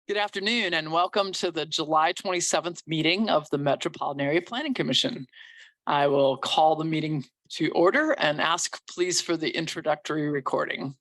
Good afternoon and welcome to the July 27th meeting of the Metropolitan Area Planning Commission. I will call the meeting to order and ask please for the introductory recording.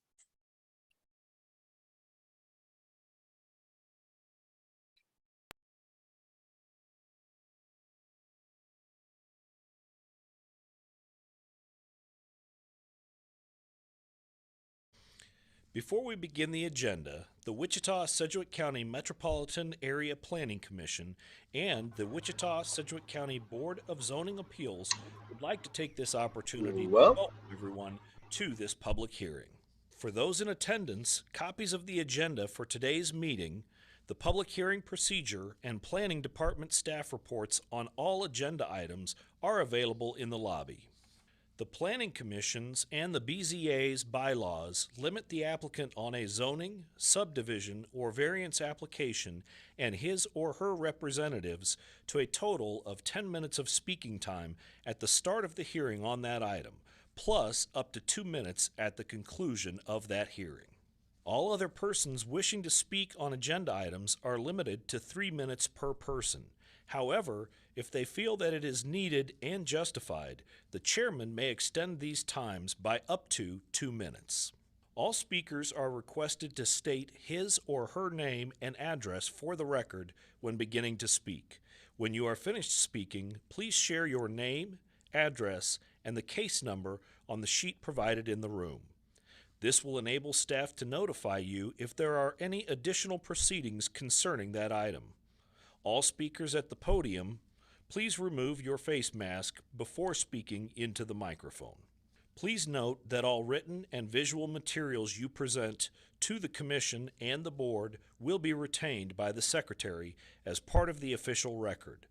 Before we begin the agenda, the Wichita-Sedgwick County Metropolitan Area Planning Commission and the Wichita-Sedgwick County Board of Zoning Appeals would like to take this opportunity to welcome everyone to this public hearing. For those in attendance, copies of the agenda for today's meeting, the public hearing procedure, and planning department staff reports on all agenda items are available in the lobby. The Planning Commission's and the BZA's bylaws limit the applicant on a zoning, subdivision, or variance application and his or her representatives to a total of 10 minutes of speaking time at the start of the hearing on that item, plus up to 2 minutes at the conclusion of that hearing. All other persons wishing to speak on agenda items are limited to 3 minutes per person. However, if they feel that it is needed and justified, the chairman may extend these times by up to 2 minutes. All speakers are requested to state his or her name and address for the record when beginning to speak. When you are finished speaking, please share your name, address, and the case number on the sheet provided in the room. This will enable staff to notify you if there are any additional proceedings concerning that item. All speakers at the podium, please remove your face mask before speaking into the microphone. Please note that all written and visual materials you present to the Commission and the Board will be retained by the Secretary as part of the official record.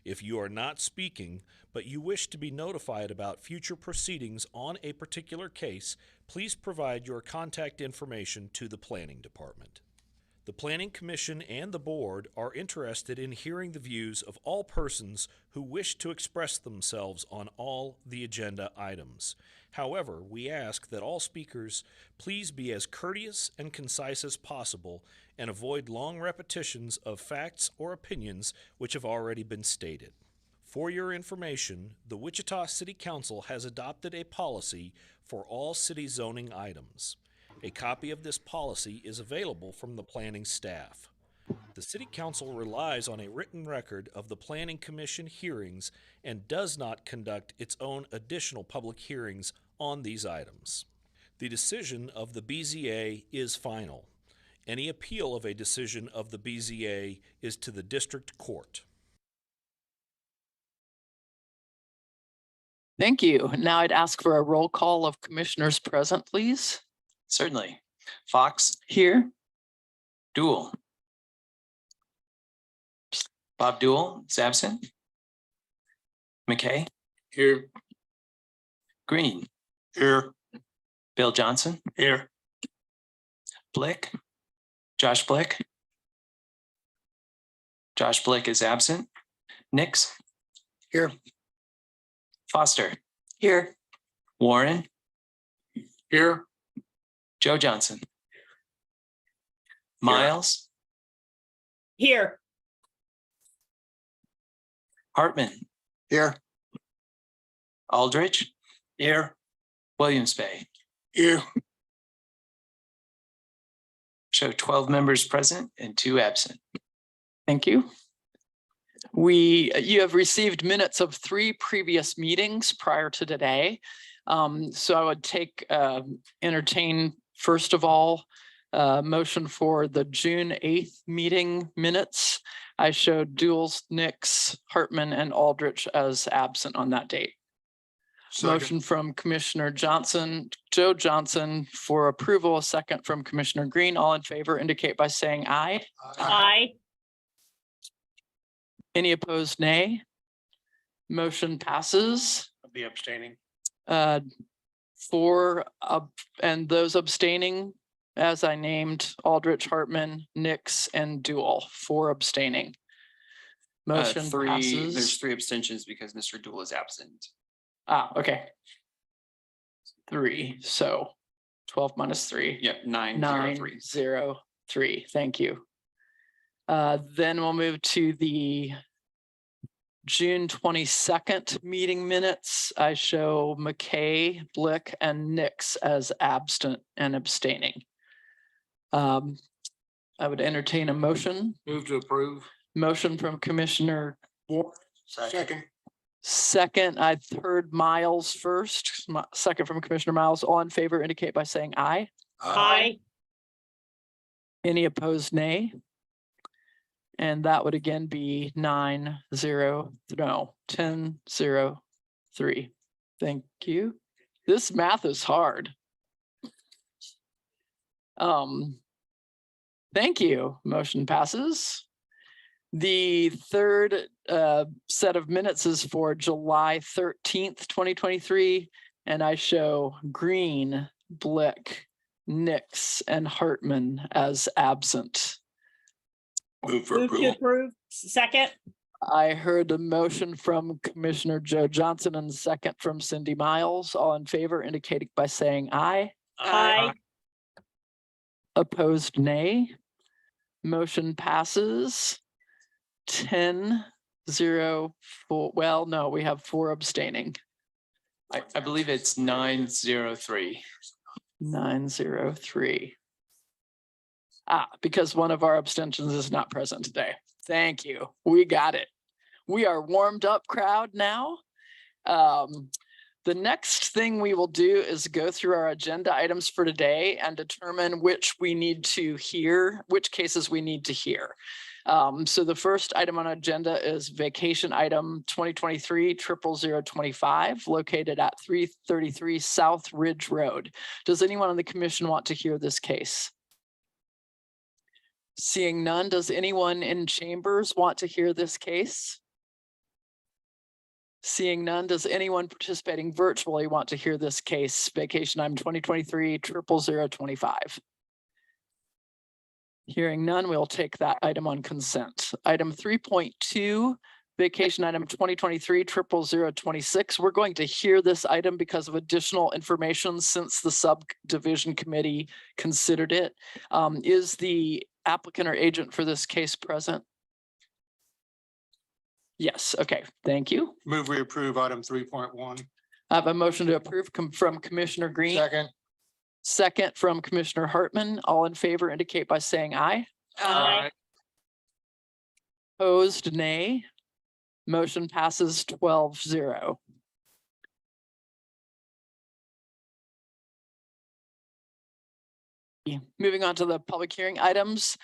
If you are not speaking, but you wish to be notified about future proceedings on a particular case, please provide your contact information to the Planning Department. The Planning Commission and the Board are interested in hearing the views of all persons who wish to express themselves on all the agenda items. However, we ask that all speakers please be as courteous and concise as possible and avoid long repetitions of facts or opinions which have already been stated. For your information, the Wichita City Council has adopted a policy for all city zoning items. A copy of this policy is available from the planning staff. The City Council relies on a written record of the Planning Commission hearings and does not conduct its own additional public hearings on these items. The decision of the BZA is final. Any appeal of a decision of the BZA is to the district court. Thank you. Now I'd ask for a roll call of commissioners present, please. Certainly. Fox, Here. Duell. Bob Duell is absent. McKay. Here. Green. Here. Bill Johnson. Here. Blick. Josh Blick. Josh Blick is absent. Nix. Here. Foster. Here. Warren. Here. Joe Johnson. Miles. Here. Hartman. Here. Aldrich. Here. Williams Bay. Here. Show 12 members present and 2 absent. Thank you. You have received minutes of 3 previous meetings prior to today. So I would entertain first of all, motion for the June 8th meeting minutes. I showed Duels, Nix, Hartman, and Aldrich as absent on that date. Second. Motion from Commissioner Johnson, Joe Johnson, for approval. A second from Commissioner Green. All in favor indicate by saying aye. Aye. Any opposed, nay? Motion passes. I'll be abstaining. And those abstaining, as I named, Aldrich, Hartman, Nix, and Duell, 4 abstaining. Motion passes. There's 3 abstentions because Mr. Duell is absent. Okay. 3, so 12 minus 3. Yep, 9, 9, 0, 3. 0, 3. Thank you. Then we'll move to the June 22nd meeting minutes. I show McKay, Blick, and Nix as absent and abstaining. I would entertain a motion. Move to approve. Motion from Commissioner Warren. Second. Second, I heard Miles first. Second from Commissioner Miles. All in favor indicate by saying aye. Aye. Any opposed, nay? And that would again be 10-0-3. Thank you. This math is hard. Thank you. Motion passes. The third set of minutes is for July 13th, 2023. And I show Green, Blick, Nix, and Hartman as absent. Move for Move to approval. approve. Second. I heard a motion from Commissioner Joe Johnson and a second from Cindy Miles. All in favor indicating by saying aye. Aye. Opposed, nay. Motion passes 10-0-4. Well, no, we have 4 abstaining. I believe it's 903. 903. Because one of our abstentions is not present today. Thank you. We got it. We are warmed up crowd now. The next thing we will do is go through our agenda items for today and determine which we need to hear, which cases we need to hear. So the first item on agenda is vacation item 2023-00025 located at 333 South Ridge Road. Does anyone on the commission want to hear this case? Seeing none, does anyone in chambers want to hear this case? Seeing none, does anyone participating virtually want to hear this case? Vacation item 2023-00025. Hearing none, we'll take that item on consent. Item 3.2, vacation item 2023-00026. We're going to hear this item because of additional information since the subdivision committee considered it. Is the applicant or agent for this case present? Yes, okay, thank you. Move we approve item 3.1. I have a motion to approve from Commissioner Green. Second. Second from Commissioner Hartman. All in favor indicate by saying aye. Aye. Opposed, nay. Motion passes 12-0. Moving on to the public hearing items.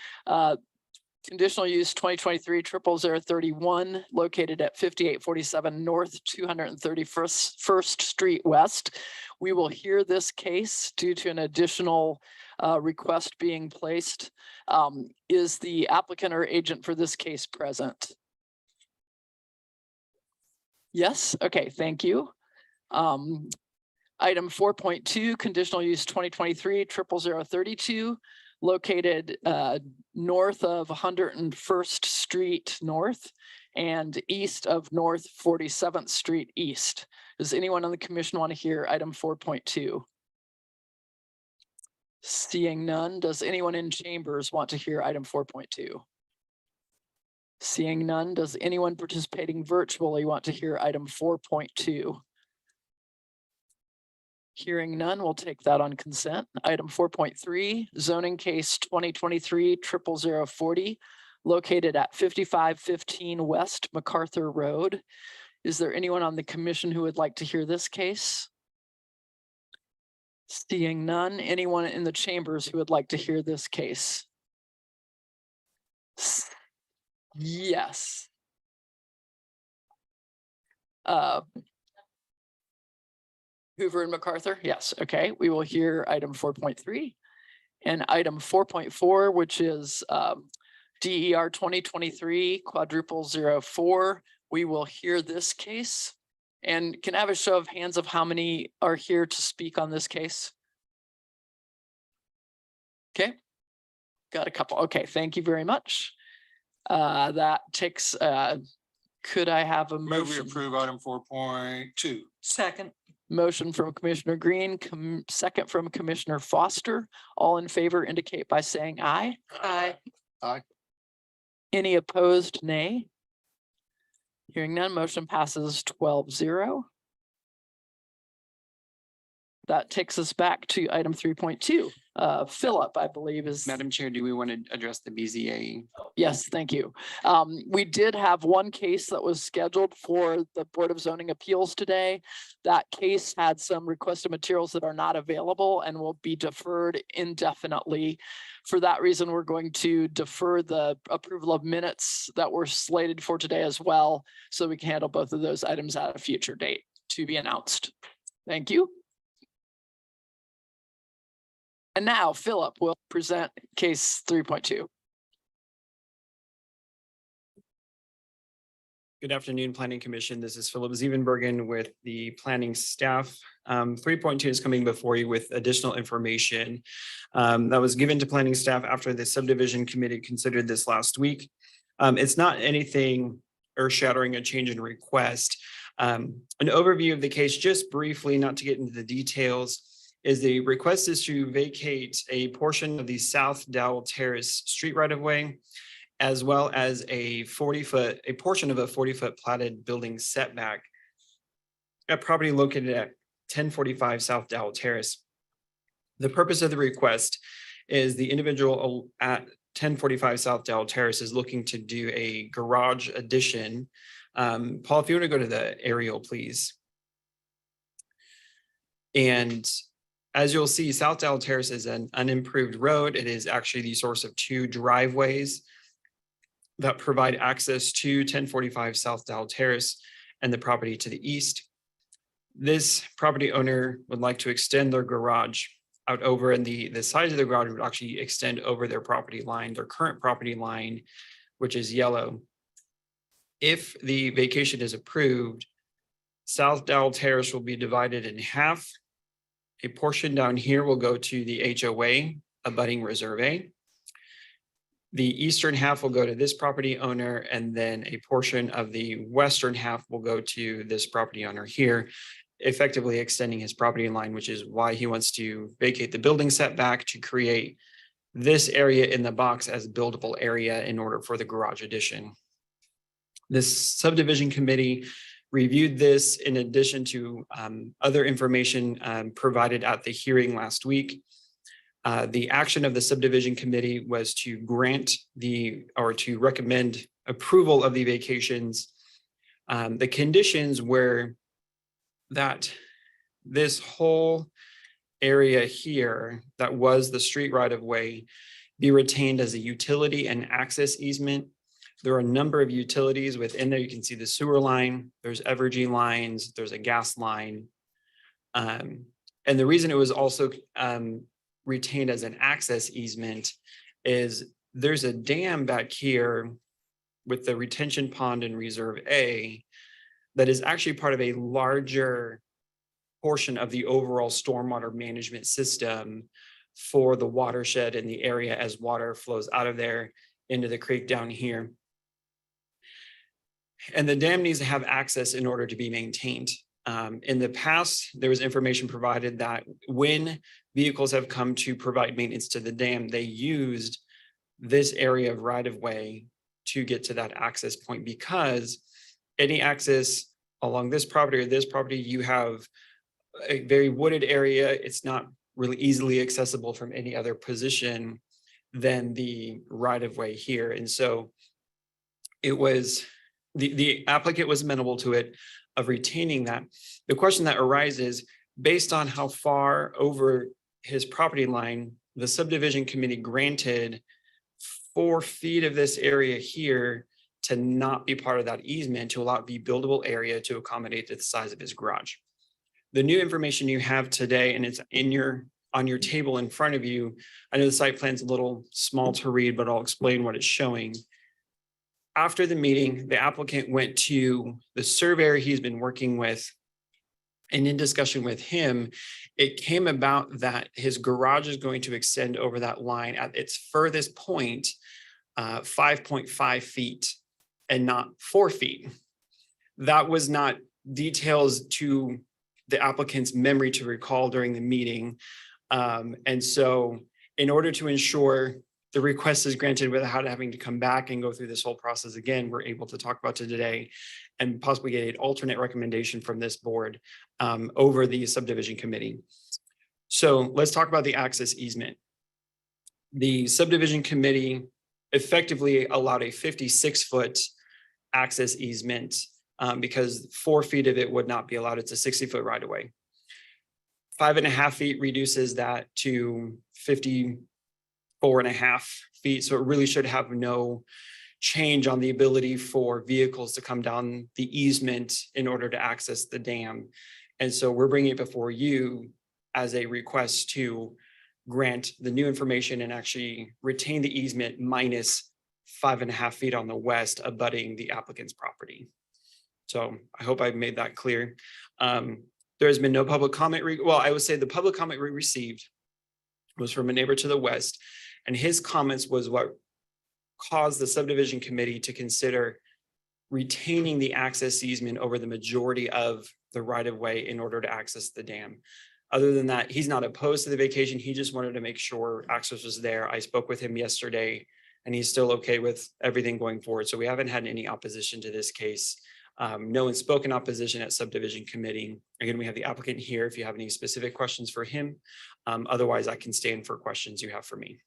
Conditional use 2023-00031 located at 5847 North 231st Street West. We will hear this case due to an additional request being placed. Is the applicant or agent for this case present? Yes, okay, thank you. Item 4.2, conditional use 2023-00032. Located north of 101st Street North and east of North 47th Street East. Does anyone on the commission want to hear item 4.2? Seeing none, does anyone in chambers want to hear item 4.2? Seeing none, does anyone participating virtually want to hear item 4.2? Hearing none, we'll take that on consent. Item 4.3, zoning case 2023-00040, located at 5515 West MacArthur Road. Is there anyone on the commission who would like to hear this case? Seeing none, anyone in the chambers who would like to hear this case? Yes. Hoover and MacArthur, yes, okay, we will hear item 4.3 and item 4.4, which is DER 2023-04. We will hear this case. And can I have a show of hands of how many are here to speak on this case? Okay, got a couple. Okay, thank you very much. That takes, could I have a Move we motion? approve item 4.2. Second. Motion from Commissioner Green, second from Commissioner Foster. All in favor indicate by saying aye. Aye. Aye. Any opposed, nay? Hearing none, motion passes 12-0. That takes us back to item 3.2. Philip, I believe is. Madam Chair, do we want to address the BZA? Yes, thank you. We did have one case that was scheduled for the Board of Zoning Appeals today. That case had some requested materials that are not available and will be deferred indefinitely. For that reason, we're going to defer the approval of minutes that were slated for today as well, so we can handle both of those items at a future date to be announced. Thank you. And now Philip will present case 3.2. Good afternoon, Planning Commission. This is Philip Zevenbergen with the planning staff. 3.2 is coming before you with additional information that was given to planning staff after the subdivision committee considered this last week. It's not anything earth-shattering, a change in request. An overview of the case, just briefly, not to get into the details, is the request is to vacate a portion of the South Dowell Terrace street right-of-way, as well as a portion of a 40-foot platted building setback. A property located at 1045 South Dowell Terrace. The purpose of the request is the individual at 1045 South Dowell Terrace is looking to do a garage addition. Paul, if you want to go to the aerial, please. And as you'll see, South Dowell Terrace is an unimproved road. It is actually the source of two driveways that provide access to 1045 South Dowell Terrace and the property to the east. This property owner would like to extend their garage out over, and the size of the garage would actually extend over their property line, their current property line, which is yellow. If the vacation is approved, South Dowell Terrace will be divided in half. A portion down here will go to the HOA, abutting Reserve A. The eastern half will go to this property owner, and then a portion of the western half will go to this property owner here, effectively extending his property line, which is why he wants to vacate the building setback to create this area in the box as buildable area in order for the garage addition. This subdivision committee reviewed this in addition to other information provided at the hearing last week. The action of the subdivision committee was to grant to recommend approval of the vacations. The conditions were that this whole area here that was the street right of way be retained as a utility and access easement. There are a number of utilities within there. You can see the sewer line, there's Evergy lines, there's a gas line. And the reason it was also retained as an access easement is there's a dam back here with the retention pond in Reserve A that is actually part of a larger portion of the overall stormwater management system for the watershed in the area as water flows out of there into the creek down here. And the dam needs to have access in order to be maintained. In the past, there was information provided that when vehicles have come to provide maintenance to the dam, they used this area of right-of-way to get to that access point, because any access along this property or this property, you have a very wooded area. It's not really easily accessible from any other position than the right-of-way here. And so it was, the applicant was amenable to it, of retaining that. The question that arises, based on how far over his property line, the subdivision committee granted 4 feet of this area here to not be part of that easement, to allow it to be buildable area to accommodate the size of his garage. The new information you have today, and it's on your table in front of you. I know the site plan's a little small to read, but I'll explain what it's showing. After the meeting, the applicant went to the surveyor he's been working with, and in discussion with him, it came about that his garage is going to extend over that line at its furthest point, 5.5 feet and not 4 feet. That was not details to the applicant's memory to recall during the meeting. And so in order to ensure the request is granted without having to come back and go through this whole process again, we're able to talk about it today and possibly get an alternate recommendation from this board over the subdivision committee. So let's talk about the access easement. The subdivision committee effectively allowed a 56-foot access easement because 4 feet of it would not be allowed. It's a 60-foot right of way. 5.5 feet reduces that to 54.5 feet. So it really should have no change on the ability for vehicles to come down the easement in order to access the dam. And so we're bringing it before you as a request to grant the new information and actually retain the easement minus 5.5 feet on the west abutting the applicant's property. So I hope I've made that clear. There has been no public comment. Well, I would say the public comment we received was from a neighbor to the west, and his comments was what caused the subdivision committee to consider retaining the access easement over the majority of the right of way in order to access the dam. Other than that, he's not opposed to the vacation. He just wanted to make sure access was there. I spoke with him yesterday and he's still okay with everything going forward. So we haven't had any opposition to this case. No unspoken opposition at subdivision committee. Again, we have the applicant here if you have any specific questions for him. Otherwise, I can stand for questions you have for me.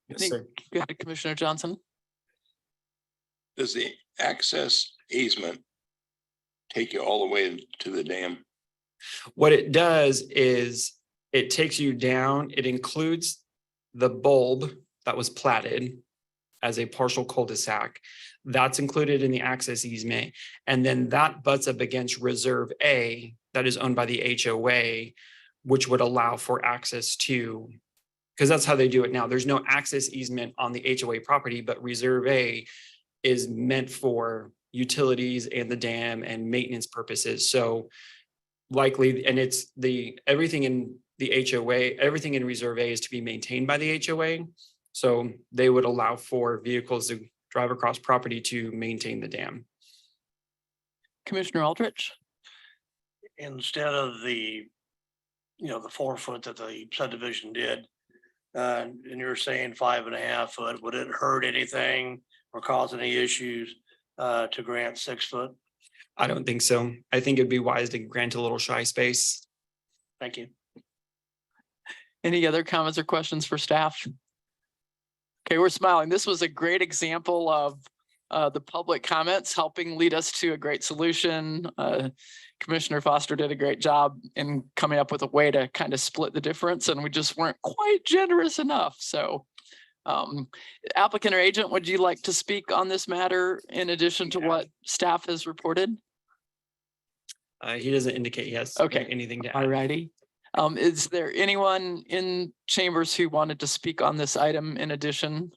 Yes, sir. Go ahead, Commissioner Johnson. Does the access easement take you all the way to the dam? What it does is it takes you down. It includes the bulb that was platted as a partial cul-de-sac. That's included in the access easement. And then that butts up against Reserve A that is owned by the HOA, which would allow for access to, because that's how they do it now. There's no access easement on the HOA property, but Reserve A is meant for utilities and the dam and maintenance purposes. So likely, and it's everything in the HOA, everything in Reserve A is to be maintained by the HOA. So they would allow for vehicles to drive across property to maintain the dam. Commissioner Aldrich. Instead of the 4 foot that the subdivision did, and you're saying 5.5 foot, would it hurt anything or cause any issues to grant 6 foot? I don't think so. I think it'd be wise to grant a little shy space. Thank you. Any other comments or questions for staff? Okay, we're smiling. This was a great example of the public comments helping lead us to a great solution. Commissioner Foster did a great job in coming up with a way to kind of split the difference, and we just weren't quite generous enough. So applicant or agent, would you like to speak on this matter in addition to what staff has reported? He doesn't indicate yes. Okay. Anything to add. All righty. Is there anyone in chambers who wanted to speak on this item in addition?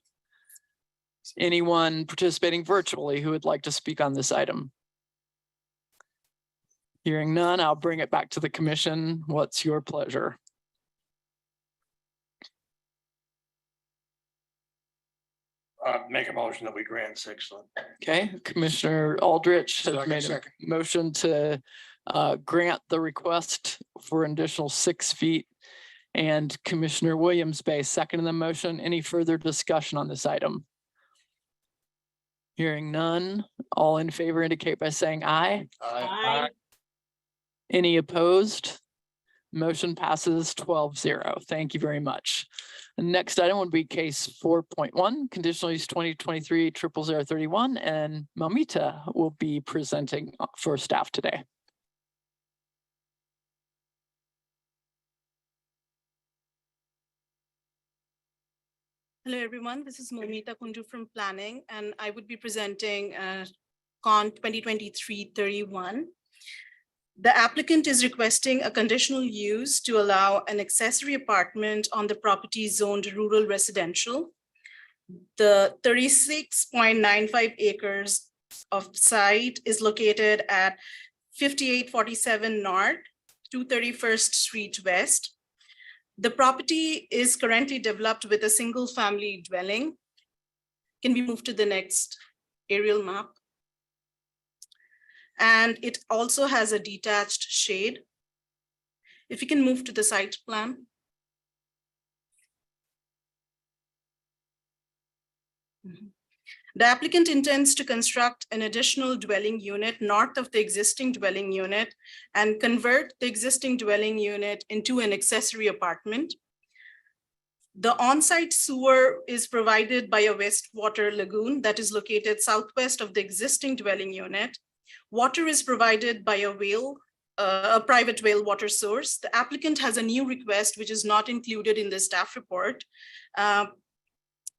Anyone participating virtually who would like to speak on this item? Hearing none, I'll bring it back to the commission. What's your pleasure? Make a motion that we grant 6 foot. Okay, Commissioner Aldrich has Second, made a second. motion to grant the request for an additional 6 feet. And Commissioner Williams Bay seconded the motion. Any further discussion on this item? Hearing none, all in favor indicate by saying aye. Aye. Any opposed? Motion passes 12-0. Thank you very much. The next item would be case 4.1, conditional use 2023-00031, and Mamita will be presenting for staff today. Hello, everyone. This is Momita Kundu from Planning, and I would be presenting Con 2023-31. The applicant is requesting a conditional use to allow an accessory apartment on the property zoned rural residential. The 36.95 acres of site is located at 5847 North, 231st Street West. The property is currently developed with a single family dwelling. Can we move to the next aerial map? And it also has a detached shade. If you can move to the site plan. Mhm. The applicant intends to construct an additional dwelling unit north of the existing dwelling unit and convert the existing dwelling unit into an accessory apartment. The on-site sewer is provided by a wastewater lagoon that is located southwest of the existing dwelling unit. Water is provided by a well, a private well water source. The applicant has a new request which is not included in the staff report.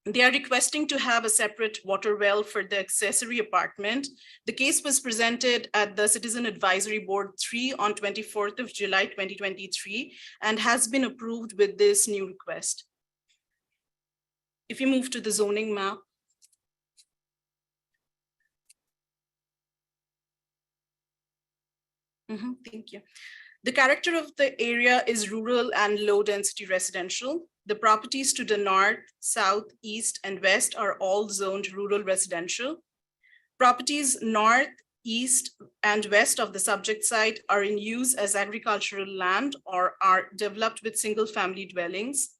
They are requesting to have a separate water well for the accessory apartment. The case was presented at the Citizen Advisory Board 3 on 24th of July, 2023, and has been approved with this new request. If you move to the zoning map. Thank you. The character of the area is rural and low density residential. The properties to the north, south, east, and west are all zoned rural residential. Properties north, east, and west of the subject site are in use as agricultural land or are developed with single family dwellings.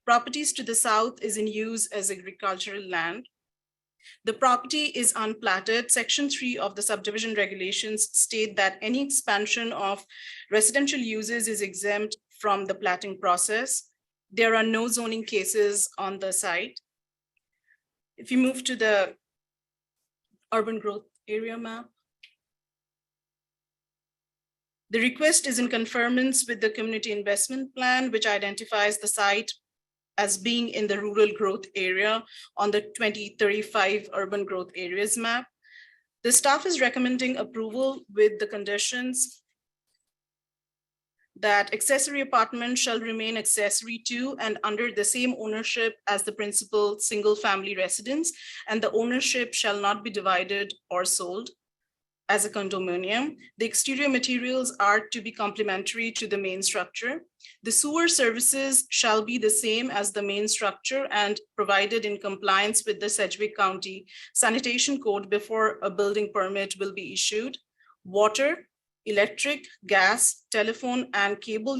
Properties to the south is in use as agricultural land. The property is unplatted. Section 3 of the subdivision regulations state that any expansion of residential uses is exempt from the platting process. There are no zoning cases on the site. If you move to the urban growth area map, the request is in conformance with the community investment plan, which identifies the site as being in the rural growth area on the 2035 urban growth areas map. The staff is recommending approval with the conditions that accessory apartment shall remain accessory to and under the same ownership as the principal single family residence, and the ownership shall not be divided or sold as a condominium. The exterior materials are to be complementary to the main structure. The sewer services shall be the same as the main structure and provided in compliance with the Sedgwick County Sanitation Code before a building permit will be issued. Water, electric, gas, telephone, and cable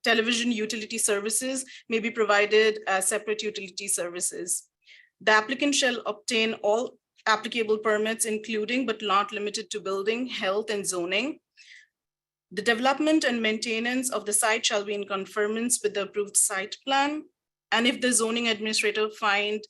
television utility services may be provided as separate utility services. The applicant shall obtain all applicable permits, including but not limited to building, health, and zoning. The development and maintenance of the site shall be in conformance with the approved site plan. And if the zoning administrator find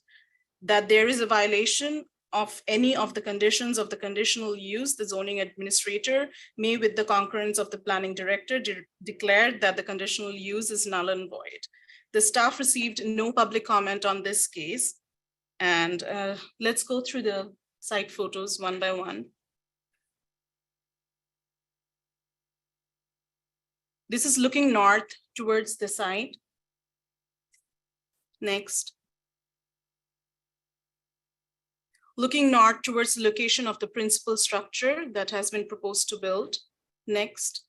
that there is a violation of any of the conditions of the conditional use, the zoning administrator may, with the concurrence of the planning director, declare that the conditional use is null and void. The staff received no public comment on this case. And let's go through the site photos one by one. This is looking north towards the site. Next. Looking north towards the location of the principal structure that has been proposed to build. Next.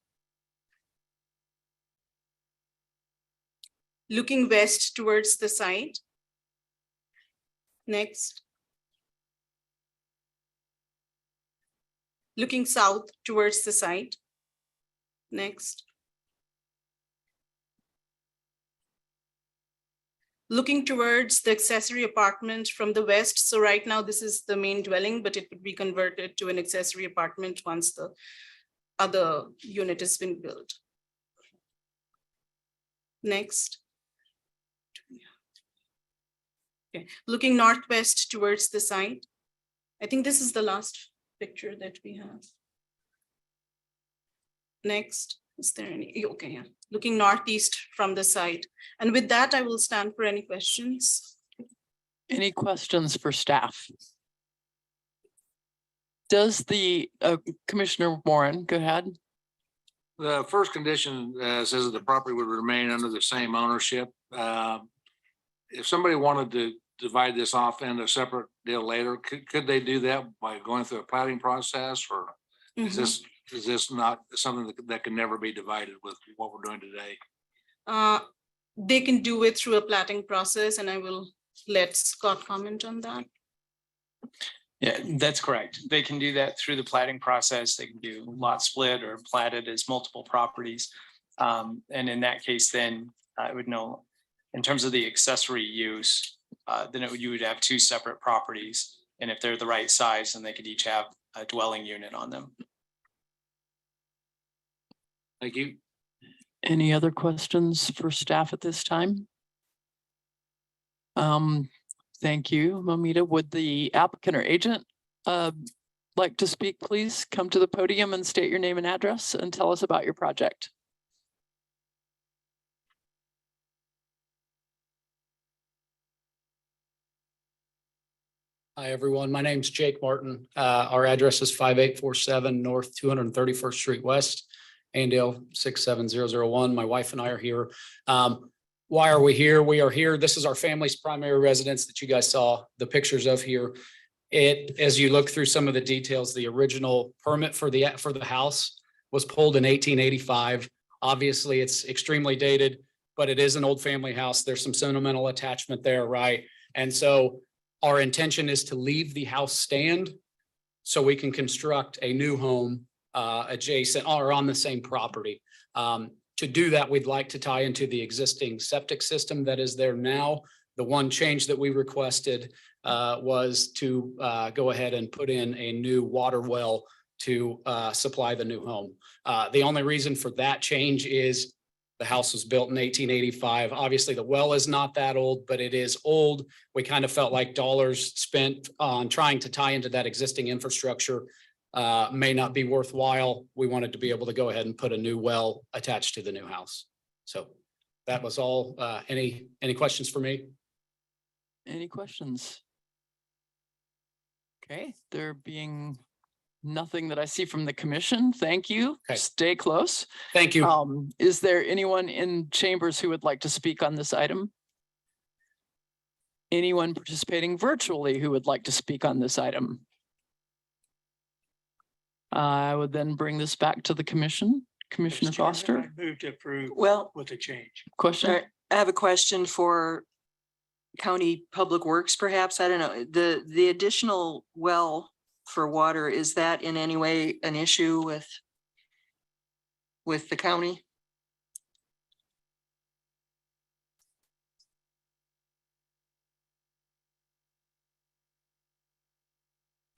Looking west towards the site. Next. Looking south towards the site. Next. Looking towards the accessory apartment from the west. So right now this is the main dwelling, but it would be converted to an accessory apartment once the other unit has been built. Next. Okay. Looking northwest towards the site. I think this is the last picture that we have. Next, is there any? Okay, yeah. Looking northeast from the site. And with that, I will stand for any questions. Any questions for staff? Does the Commissioner Warren, go ahead. The first condition says that the property would remain under the same ownership. If somebody wanted to divide this off into a separate deal later, could they do that by going through a planning process, or is this not something that can never be divided with what we're doing today? They can do it through a platting process, and I will let Scott comment on that. Yeah, that's correct. They can do that through the platting process. They can do lot split or platted as multiple properties. And in that case, then I would know in terms of the accessory use, then you would have two separate properties. And if they're the right size, then they could each have a dwelling unit on them. Thank you. Any other questions for staff at this time? Thank you, Momita. Would the applicant or agent like to speak, please come to the podium and state your name and address and tell us about your project. Hi, everyone. My name's Jake Martin. Our address is 5847 North 231st Street West, Andale 67001. My wife and I are here. Why are we here? We are here. This is our family's primary residence that you guys saw the pictures of here. As you look through some of the details, the original permit for the house was pulled in 1885. Obviously, it's extremely dated, but it is an old family house. There's some sentimental attachment there, right? And so our intention is to leave the house stand so we can construct a new home adjacent or on the same property. To do that, we'd like to tie into the existing septic system that is there now. The one change that we requested was to go ahead and put in a new water well to supply the new home. The only reason for that change is the house was built in 1885. Obviously, the well is not that old, but it is old. We kind of felt like dollars spent on trying to tie into that existing infrastructure may not be worthwhile. We wanted to be able to go ahead and put a new well attached to the new house. So that was all. Any questions for me? Any questions? Okay, there being nothing that I see from the commission. Thank you. Okay. Stay close. Thank you. Is there anyone in chambers who would like to speak on this item? Anyone participating virtually who would like to speak on this item? I would then bring this back to the commission. Commissioner Foster, Move to approve Well, with the change. question? I have a question for County Public Works, perhaps. I don't know, the additional well for water, is that in any way an issue with the county?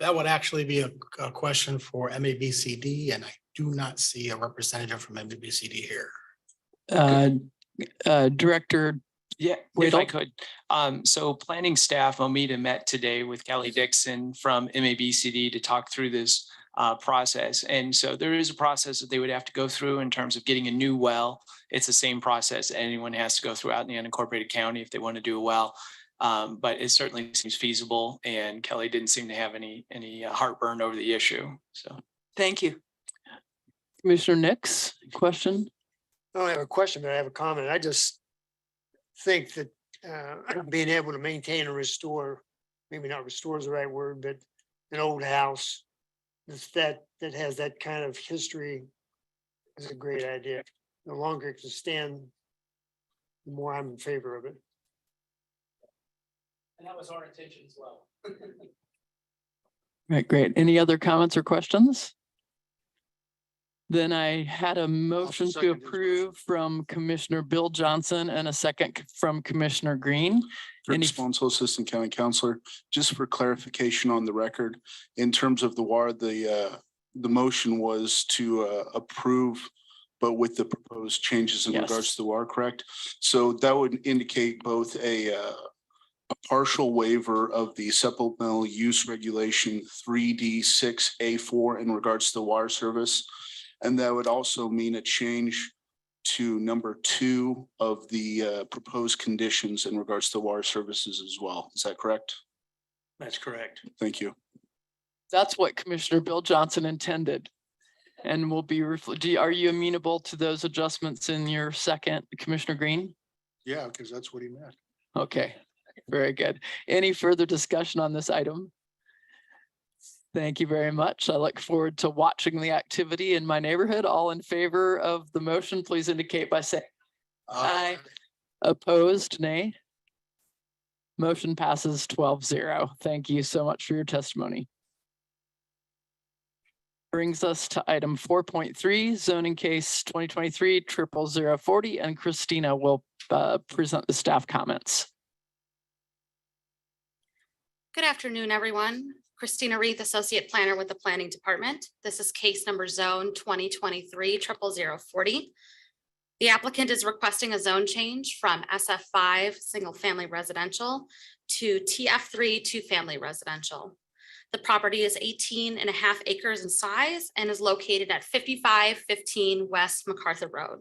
That would actually be a question for MAPCD, and I do not see a representative from MAPCD here. Director, Yeah, if I Waddle? could. So planning staff, Omida, met today with Kelly Dixon from MABCD to talk through this process. And so there is a process that they would have to go through in terms of getting a new well. It's the same process anyone has to go through out in the unincorporated county if they want to do a well. But it certainly seems feasible, and Kelly didn't seem to have any heartburn over the issue. So Thank you. Commissioner Nix, question? I don't have a question, but I have a comment. I just think that being able to maintain and restore, maybe not restore is the right word, but an old house that has that kind of history is a great idea. The longer it can stand, the more I'm in favor of it. And that was our intention as well. Right, great. Any other comments or questions? Then I had a motion to second his approve from Commissioner Bill Johnson and a second from Commissioner Green. Rick Any- Sponsel, Assistant County Counselor. Just for clarification on the record, in terms of the WAR, the motion was to approve, but with the proposed changes in Yes. regards to the WAR, correct? So that would indicate both a partial waiver of the supplemental use regulation 3D6A4 in regards to the water service. And that would also mean a change to number 2 of the proposed conditions in regards to water services as well. Is that correct? That's correct. Thank you. That's what Commissioner Bill Johnson intended. And will be, are you amenable to those adjustments in your second, Commissioner Green? Yeah, because that's what he meant. Okay, very good. Any further discussion on this item? Thank you very much. I look forward to watching the activity in my neighborhood. All in favor of the motion, please indicate by saying aye. Opposed, nay. Motion passes 12-0. Thank you so much for your testimony. Brings us to item 4.3, zoning case 2023-00040, and Christina will present the staff comments. Good afternoon, everyone. Christina Reith, Associate Planner with the Planning Department. This is case number zone 2023-00040. The applicant is requesting a zone change from SF5 Single Family Residential to TF3 Two Family Residential. The property is 18.5 acres in size and is located at 5515 West MacArthur Road.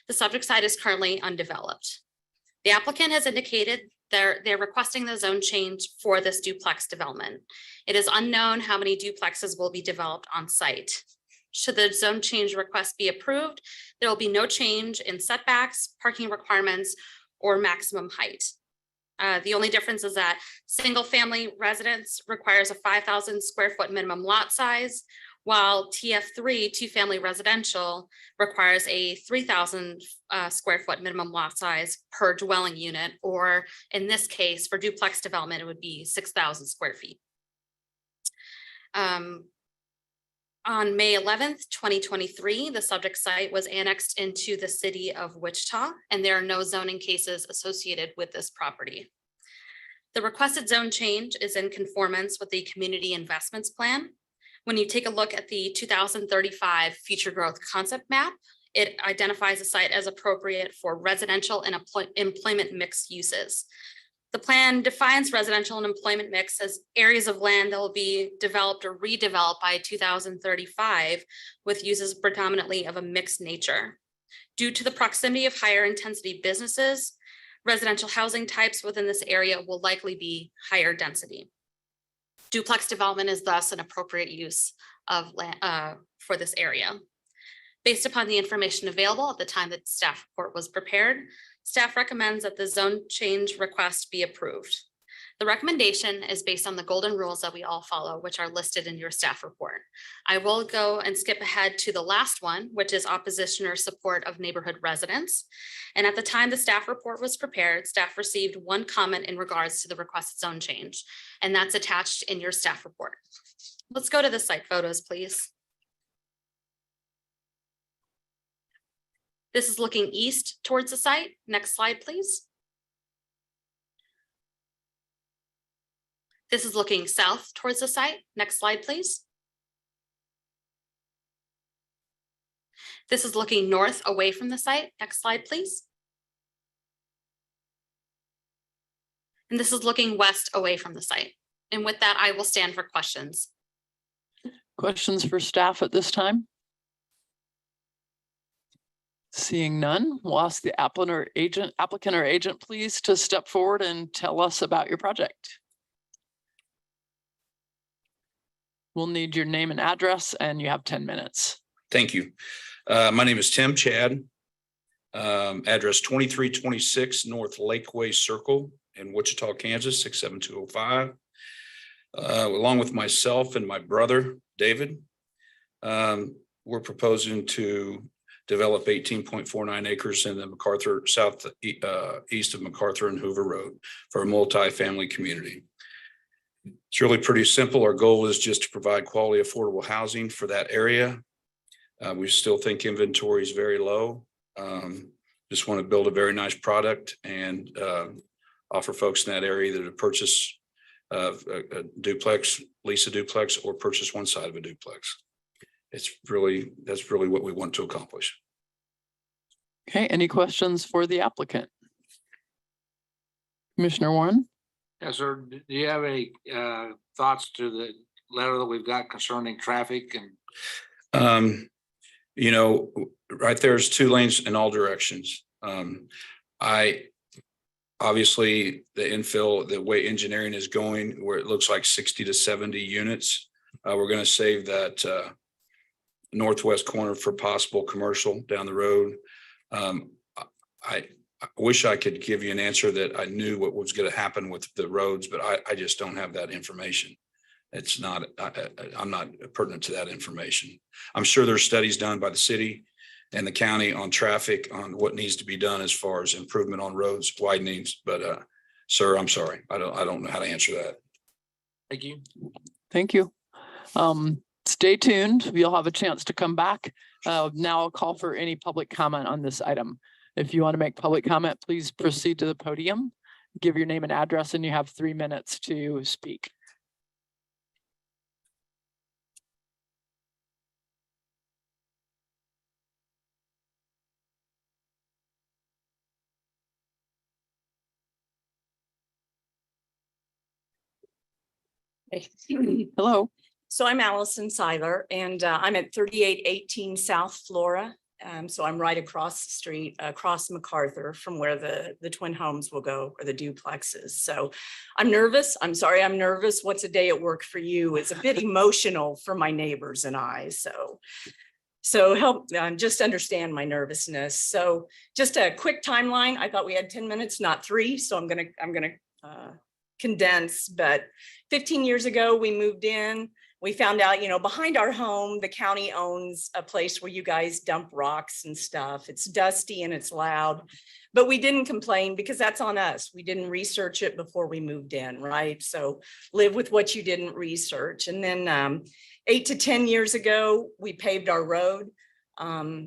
The subject site is currently undeveloped. The applicant has indicated they're requesting the zone change for this duplex development. It is unknown how many duplexes will be developed on site. Should the zone change request be approved, there will be no change in setbacks, parking requirements, or maximum height. The only difference is that single family residence requires a 5,000 square foot minimum lot size, while TF3 Two Family Residential requires a 3,000 square foot minimum lot size per dwelling unit, or in this case, for duplex development, it would be 6,000 square feet. On May 11th, 2023, the subject site was annexed into the city of Wichita, and there are no zoning cases associated with this property. The requested zone change is in conformance with the Community Investments Plan. When you take a look at the 2035 Future Growth Concept Map, it identifies the site as appropriate for residential and employment mixed uses. The plan defines residential and employment mix as areas of land that will be developed or redeveloped by 2035 with uses predominantly of a mixed nature. Due to the proximity of higher intensity businesses, residential housing types within this area will likely be higher density. Duplex development is thus an appropriate use of land for this area. Based upon the information available at the time that staff report was prepared, staff recommends that the zone change request be approved. The recommendation is based on the golden rules that we all follow, which are listed in your staff report. I will go and skip ahead to the last one, which is opposition or support of neighborhood residents. And at the time the staff report was prepared, staff received one comment in regards to the requested zone change, and that's attached in your staff report. Let's go to the site photos, please. This is looking east towards the site. Next slide, please. This is looking south towards the site. Next slide, please. This is looking north away from the site. Next slide, please. And this is looking west away from the site. And with that, I will stand for questions. Questions for staff at this time? Seeing none, we'll ask the applicant or agent, please, to step forward and tell us about your project. We'll need your name and address, and you have 10 minutes. Thank you. My name is Tim Chad. Address 2326 North Lakeway Circle in Wichita, Kansas, 67205. Along with myself and my brother, David, we're proposing to develop 18.49 acres in the MacArthur, east of MacArthur and Hoover Road for a multi-family community. It's really pretty simple. Our goal is just to provide quality, affordable housing for that area. We still think inventory is very low. Just want to build a very nice product and offer folks in that area that have purchased a duplex, lease a duplex, or purchase one side of a duplex. That's really what we want to accomplish. Okay, any questions for the applicant? Commissioner Warren? Yes, sir. Do you have any thoughts to the letter that we've got concerning traffic and? You know, right there's 2 lanes in all directions. Obviously the infill, the way engineering is going, where it looks like 60 to 70 units, we're going to save that northwest corner for possible commercial down the road. I wish I could give you an answer that I knew what was going to happen with the roads, but I just don't have that information. It's not, I'm not pertinent to that information. I'm sure there's studies done by the city and the county on traffic, on what needs to be done as far as improvement on roads, widenings, but sir, I'm sorry. I don't know how to answer that. Thank you. Thank you. Stay tuned. You'll have a chance to come back. Now I'll call for any public comment on this item. If you want to make public comment, please proceed to the podium. give your name and address, and you have 3 minutes to speak. Hello. So I'm Allison Seiler, and I'm at 3818 South Flora. So I'm right across the street, across MacArthur from where the twin homes will go, or the duplexes. So I'm nervous. I'm sorry, I'm nervous. What's a day at work for you? It's a bit emotional for my neighbors and I. So help just understand my nervousness. So just a quick timeline. I thought we had 10 minutes, not 3. So I'm gonna condense. But 15 years ago, we moved in. We found out, behind our home, the county owns a place where you guys dump rocks and stuff. It's dusty and it's loud, but we didn't complain because that's on us. We didn't research it before we moved in, right? So live with what you didn't research. And then 8 to 10 years ago, we paved our road.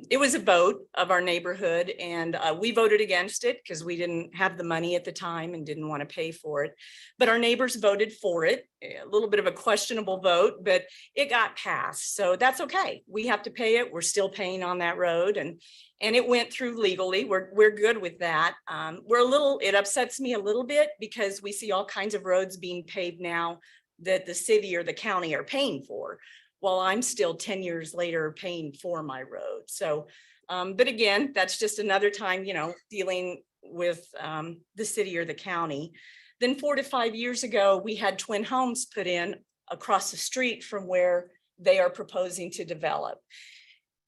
It was a vote of our neighborhood, and we voted against it because we didn't have the money at the time and didn't want to pay for it. But our neighbors voted for it, a little bit of a questionable vote, but it got passed. So that's okay. We have to pay it. We're still paying on that road, and it went through legally. We're good with that. It upsets me a little bit because we see all kinds of roads being paved now that the city or the county are paying for. Well, I'm still 10 years later paying for my road. So, but again, that's just another time, dealing with the city or the county. Then 4 to 5 years ago, we had twin homes put in across the street from where they are proposing to develop.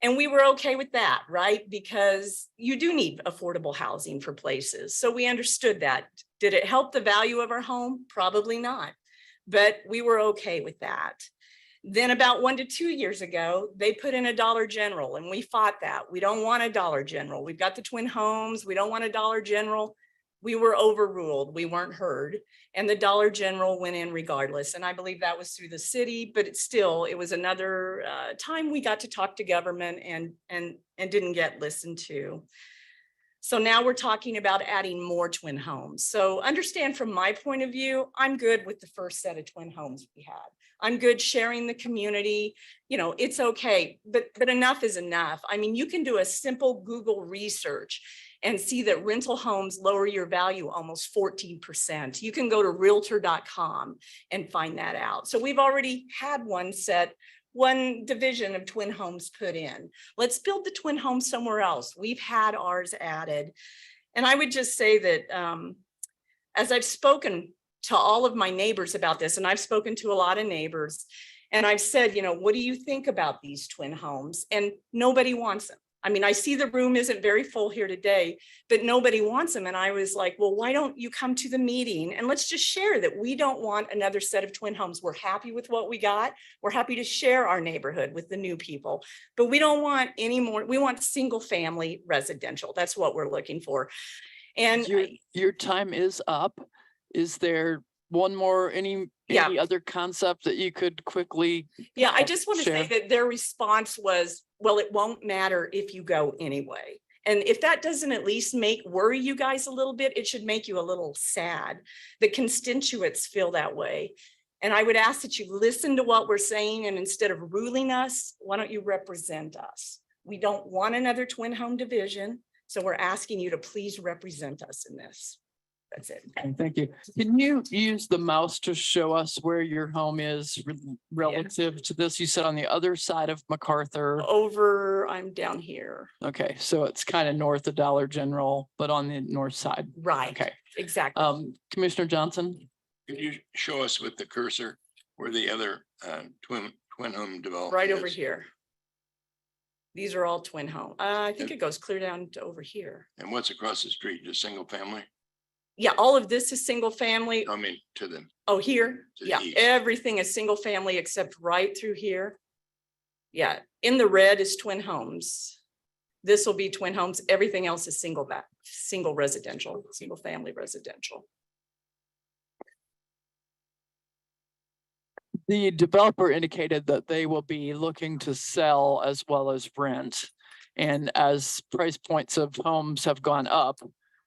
And we were okay with that, right? Because you do need affordable housing for places. So we understood that. Did it help the value of our home? Probably not, but we were okay with that. Then about 1 to 2 years ago, they put in a Dollar General, and we fought that. We don't want a Dollar General. We've got the twin homes. We don't want a Dollar General. We were overruled. We weren't heard. And the Dollar General went in regardless. And I believe that was through the city, but it was another time we got to talk to government and didn't get listened to. So now we're talking about adding more twin homes. So understand, from my point of view, I'm good with the first set of twin homes we had. I'm good sharing the community, it's okay, but enough is enough. I mean, you can do a simple Google research and see that rental homes lower your value almost 14%. You can go to realtor.com and find that out. So we've already had one division of twin homes put in. Let's build the twin home somewhere else. We've had ours added. And I would just say that as I've spoken to all of my neighbors about this, and I've spoken to a lot of neighbors, and I've said, what do you think about these twin homes? And nobody wants them. I mean, I see the room isn't very full here today, but nobody wants them. And I was like, well, why don't you come to the meeting and let's just share that we don't want another set of twin homes. We're happy with what we got. We're happy to share our neighborhood with the new people, but we don't want any more. We want single family residential. That's what we're looking for. And your time is up. Is there one more, any other concept that you could quickly? Yeah, I just want to say that their response was, well, it won't matter if you go anyway. And if that doesn't at least worry you guys a little bit, it should make you a little sad. The constituents feel that way. And I would ask that you listen to what we're saying, and instead of ruling us, why don't you represent us? We don't want another twin home division. So we're asking you to please represent us in this. That's it. Okay, thank you. Can you use the mouse to show us where your home is relative to this? You said on the other side of MacArthur. I'm down here. Okay, so it's kind of north of Dollar General, but on the north side. Right. Okay. Exactly. Commissioner Johnson? Could you show us with the cursor where the other twin home development Right over is? here. These are all twin home. I think it goes clear down to over here. And what's across the street? Just single family? Yeah, all of this is single family. I mean, to them. Oh, here? To the Yeah, east. everything is single family except right through here. Yeah, in the red is twin homes. This will be twin homes. Everything else is single residential, single family residential. The developer indicated that they will be looking to sell as well as rent. And as price points of homes have gone up,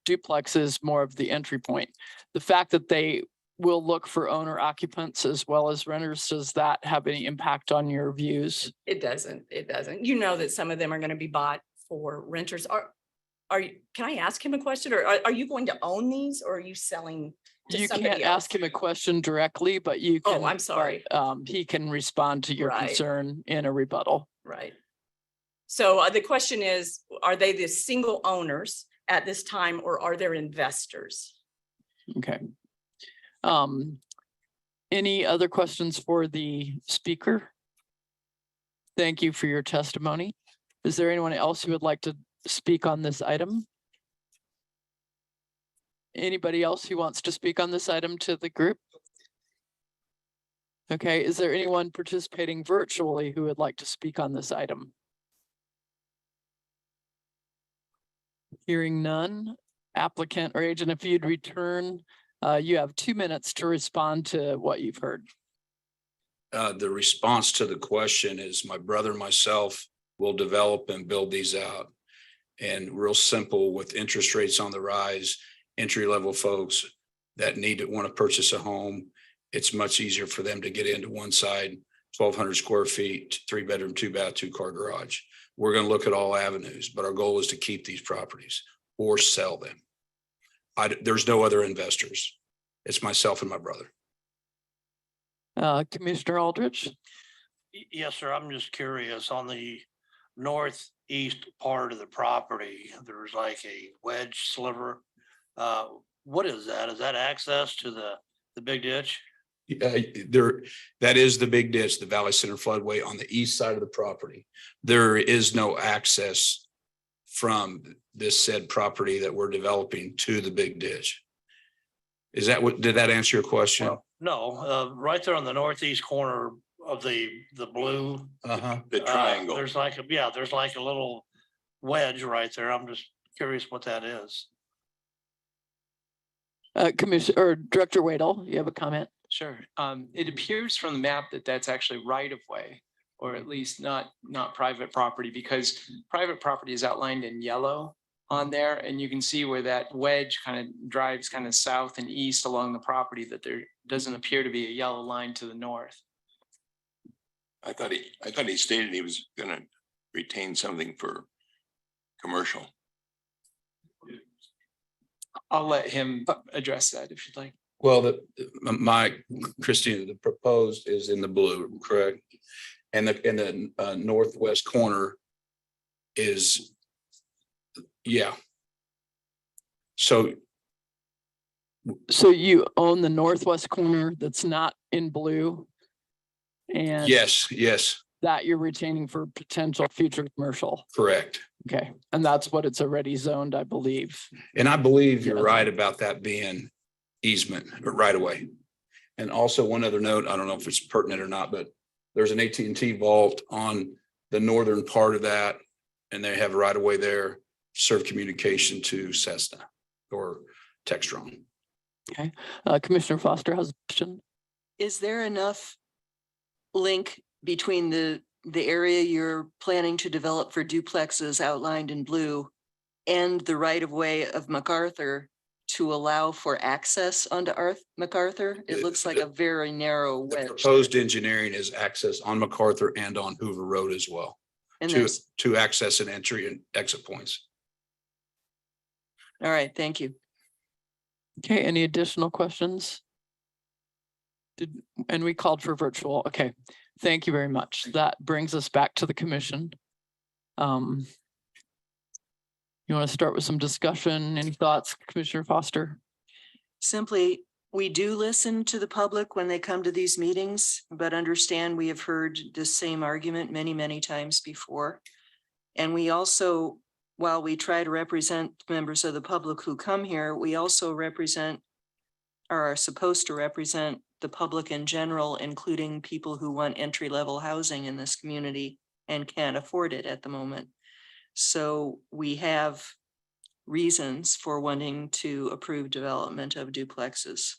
duplex is more of the entry point. The fact that they will look for owner occupants as well as renters, does that have any impact on your views? It doesn't. It doesn't. You know that some of them are going to be bought for renters. Are you, can I ask him a question, or are you going to own these, or are you selling to You somebody can't else? ask him a question directly, but you can. Oh, I'm sorry. He can respond to your Right. concern in a rebuttal. Right. So the question is, are they the single owners at this time, or are there investors? Okay. Any other questions for the speaker? Thank you for your testimony. Is there anyone else who would like to speak on this item? Anybody else who wants to speak on this item to the group? Okay, is there anyone participating virtually who would like to speak on this item? Hearing none, applicant or agent, if you'd return, you have 2 minutes to respond to what you've heard. The response to the question is my brother and myself will develop and build these out. And real simple, with interest rates on the rise, entry-level folks that want to purchase a home, it's much easier for them to get into one side, 1,200 square feet, 3-bedroom, 2-bath, 2-car garage. We're going to look at all avenues, but our goal is to keep these properties or sell them. There's no other investors. It's myself and my brother. Commissioner Aldrich? Yes, sir. I'm just curious on the northeast part of the property, there's like a wedge sliver. What is that? Is that access to the big ditch? That is the big ditch, the Valley Center floodway on the east side of the property. There is no access from this said property that we're developing to the big ditch. Is that what, did that answer your question? Well, no, right there on the northeast corner of the blue. The triangle. There's like a little wedge right there. I'm just curious what that is. Commissioner or Director Wadle, you have a comment? Sure. It appears from the map that that's actually right of way, or at least not private property, because private property is outlined in yellow on there. And you can see where that wedge kind of drives kind of south and east along the property, that there doesn't appear to be a yellow line to the north. I thought he stated he was gonna retain something for commercial. I'll let him address that if you'd like. Well, Christine, the proposed is in the blue, correct? And in the northwest corner is, yeah. So you own the northwest corner that's not in blue? And yes, that you're retaining for potential future commercial? correct. Okay, and that's what it's already zoned, I believe. And I believe you're right about that being easement or right away. And also one other note, I don't know if it's pertinent or not, but there's an AT&T vault on the northern part of that, and they have right away there, serve communication to Cessna or Textron. Okay, Commissioner Foster has a question. Is there enough link between the area you're planning to develop for duplexes outlined in blue and the right of way of MacArthur to allow for access onto MacArthur? It looks like a very narrow The wedge. proposed engineering is access on MacArthur and on Hoover Road as well, And to access and entry and exit points. all right, thank you. Okay, any additional questions? And we called for virtual. Okay, thank you very much. That brings us back to the commission. You want to start with some discussion? Any thoughts, Commissioner Foster? Simply, we do listen to the public when they come to these meetings, but understand we have heard the same argument many, many times before. And we also, while we try to represent members of the public who come here, we also represent or are supposed to represent the public in general, including people who want entry-level housing in this community and can't afford it at the moment. So we have reasons for wanting to approve development of duplexes.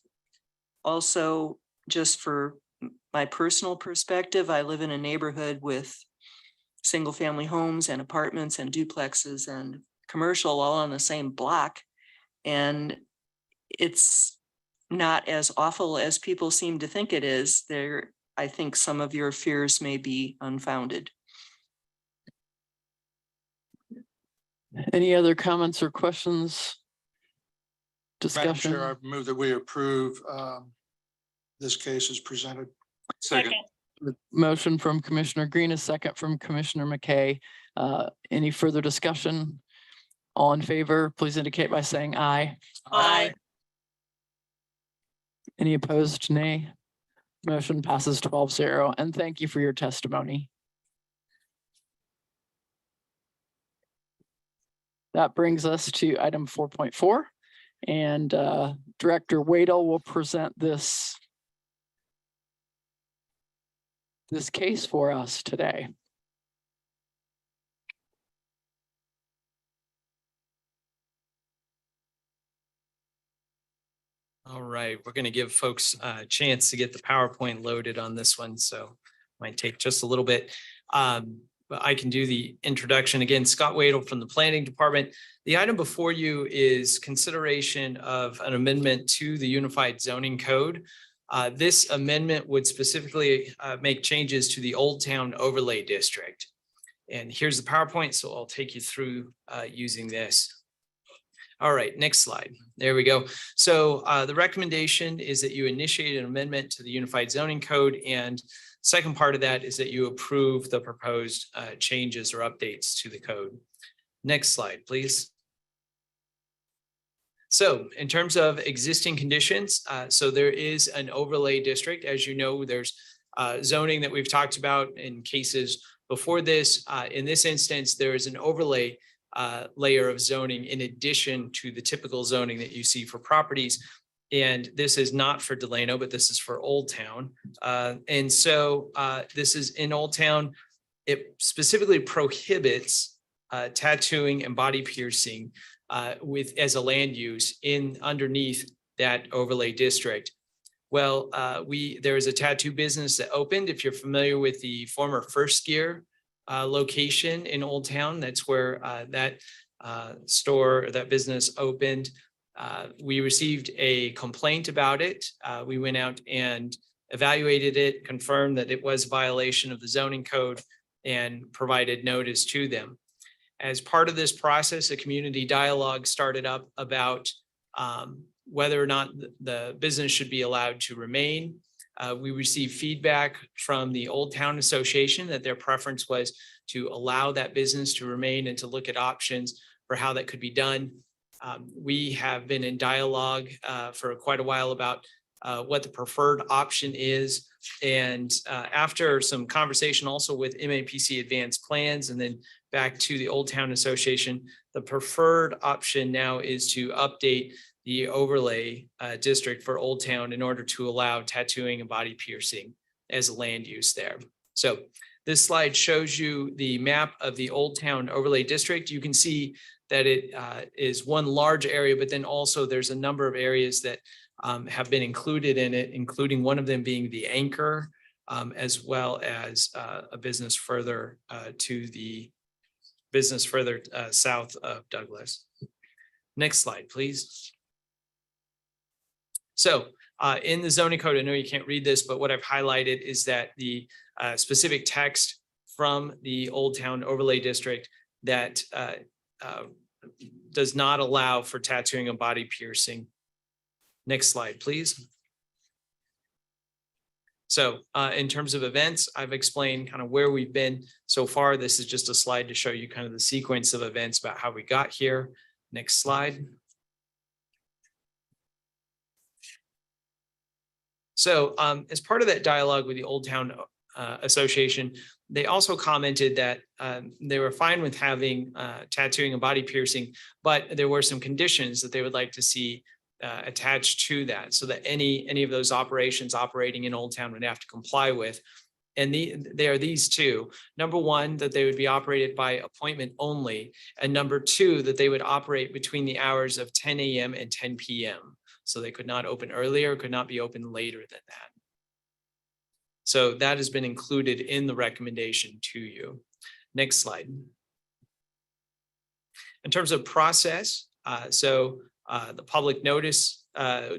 Also, just for my personal perspective, I live in a neighborhood with single-family homes and apartments and duplexes and commercial all on the same block. And it's not as awful as people seem to think it is. I think some of your fears may be unfounded. Any other comments or questions? Madam Discussion? Chair, I move that we approve this case is presented. Second. Motion from Commissioner Green, a second from Commissioner McKay. Any further discussion? All in favor, please indicate by saying aye. Aye. Any opposed, nay? Motion passes 12-0, and thank you for your testimony. That brings us to item 4.4, and Director Wadell will present this case for us today. All right, we're going to give folks a chance to get the PowerPoint loaded on this one, so might take just a little bit. But I can do the introduction. Again, Scott Wadell from the Planning Department. The item before you is consideration of an amendment to the Unified Zoning Code. This amendment would specifically make changes to the Old Town Overlay District. And here's the PowerPoint, so I'll take you through using this. All right, next slide. There we go. So the recommendation is that you initiate an amendment to the Unified Zoning Code, and second part of that is that you approve the proposed changes or updates to the code. Next slide, please. So in terms of existing conditions, so there is an overlay district. As you know, there's zoning that we've talked about in cases before this. In this instance, there is an overlay layer of zoning in addition to the typical zoning that you see for properties. And this is not for Delano, but this is for Old Town. And so this is in Old Town. It specifically prohibits tattooing and body piercing as a land use underneath that overlay district. Well, there is a tattoo business that opened. If you're familiar with the former First Gear location in Old Town, that's where that that business opened. We received a complaint about it. We went out and evaluated it, confirmed that it was a violation of the zoning code, and provided notice to them. As part of this process, a community dialogue started up about whether or not the business should be allowed to remain. We received feedback from the Old Town Association that their preference was to allow that business to remain and to look at options for how that could be done. We have been in dialogue for quite a while about what the preferred option is. And after some conversation also with MAPC Advanced Plans and then back to the Old Town Association, the preferred option now is to update the overlay district for Old Town in order to allow tattooing and body piercing as a land use there. So this slide shows you the map of the Old Town Overlay District. You can see that it is one large area, but then also there's a number of areas that have been included in it, including one of them being the anchor, as well as a business further south of Douglas. Next slide, please. So in the zoning code, I know you can't read this, but what I've highlighted is that the specific text from the Old Town Overlay District that does not allow for tattooing and body piercing. Next slide, please. So in terms of events, I've explained kind of where we've been so far. This is just a slide to show you kind of the sequence of events about how we got here. Next slide. So as part of that dialogue with the Old Town Association, they also commented that they were fine with having tattooing and body piercing, but there were some conditions that they would like to see attached to that, so that any of those operations operating in Old Town would have to comply with. And they are these two. Number one, that they would be operated by appointment only. And number two, that they would operate between the hours of 10 a.m. and 10 p.m. So they could not open earlier, could not be open later than that. So that has been included in the recommendation to you. Next slide. In terms of process, The public notice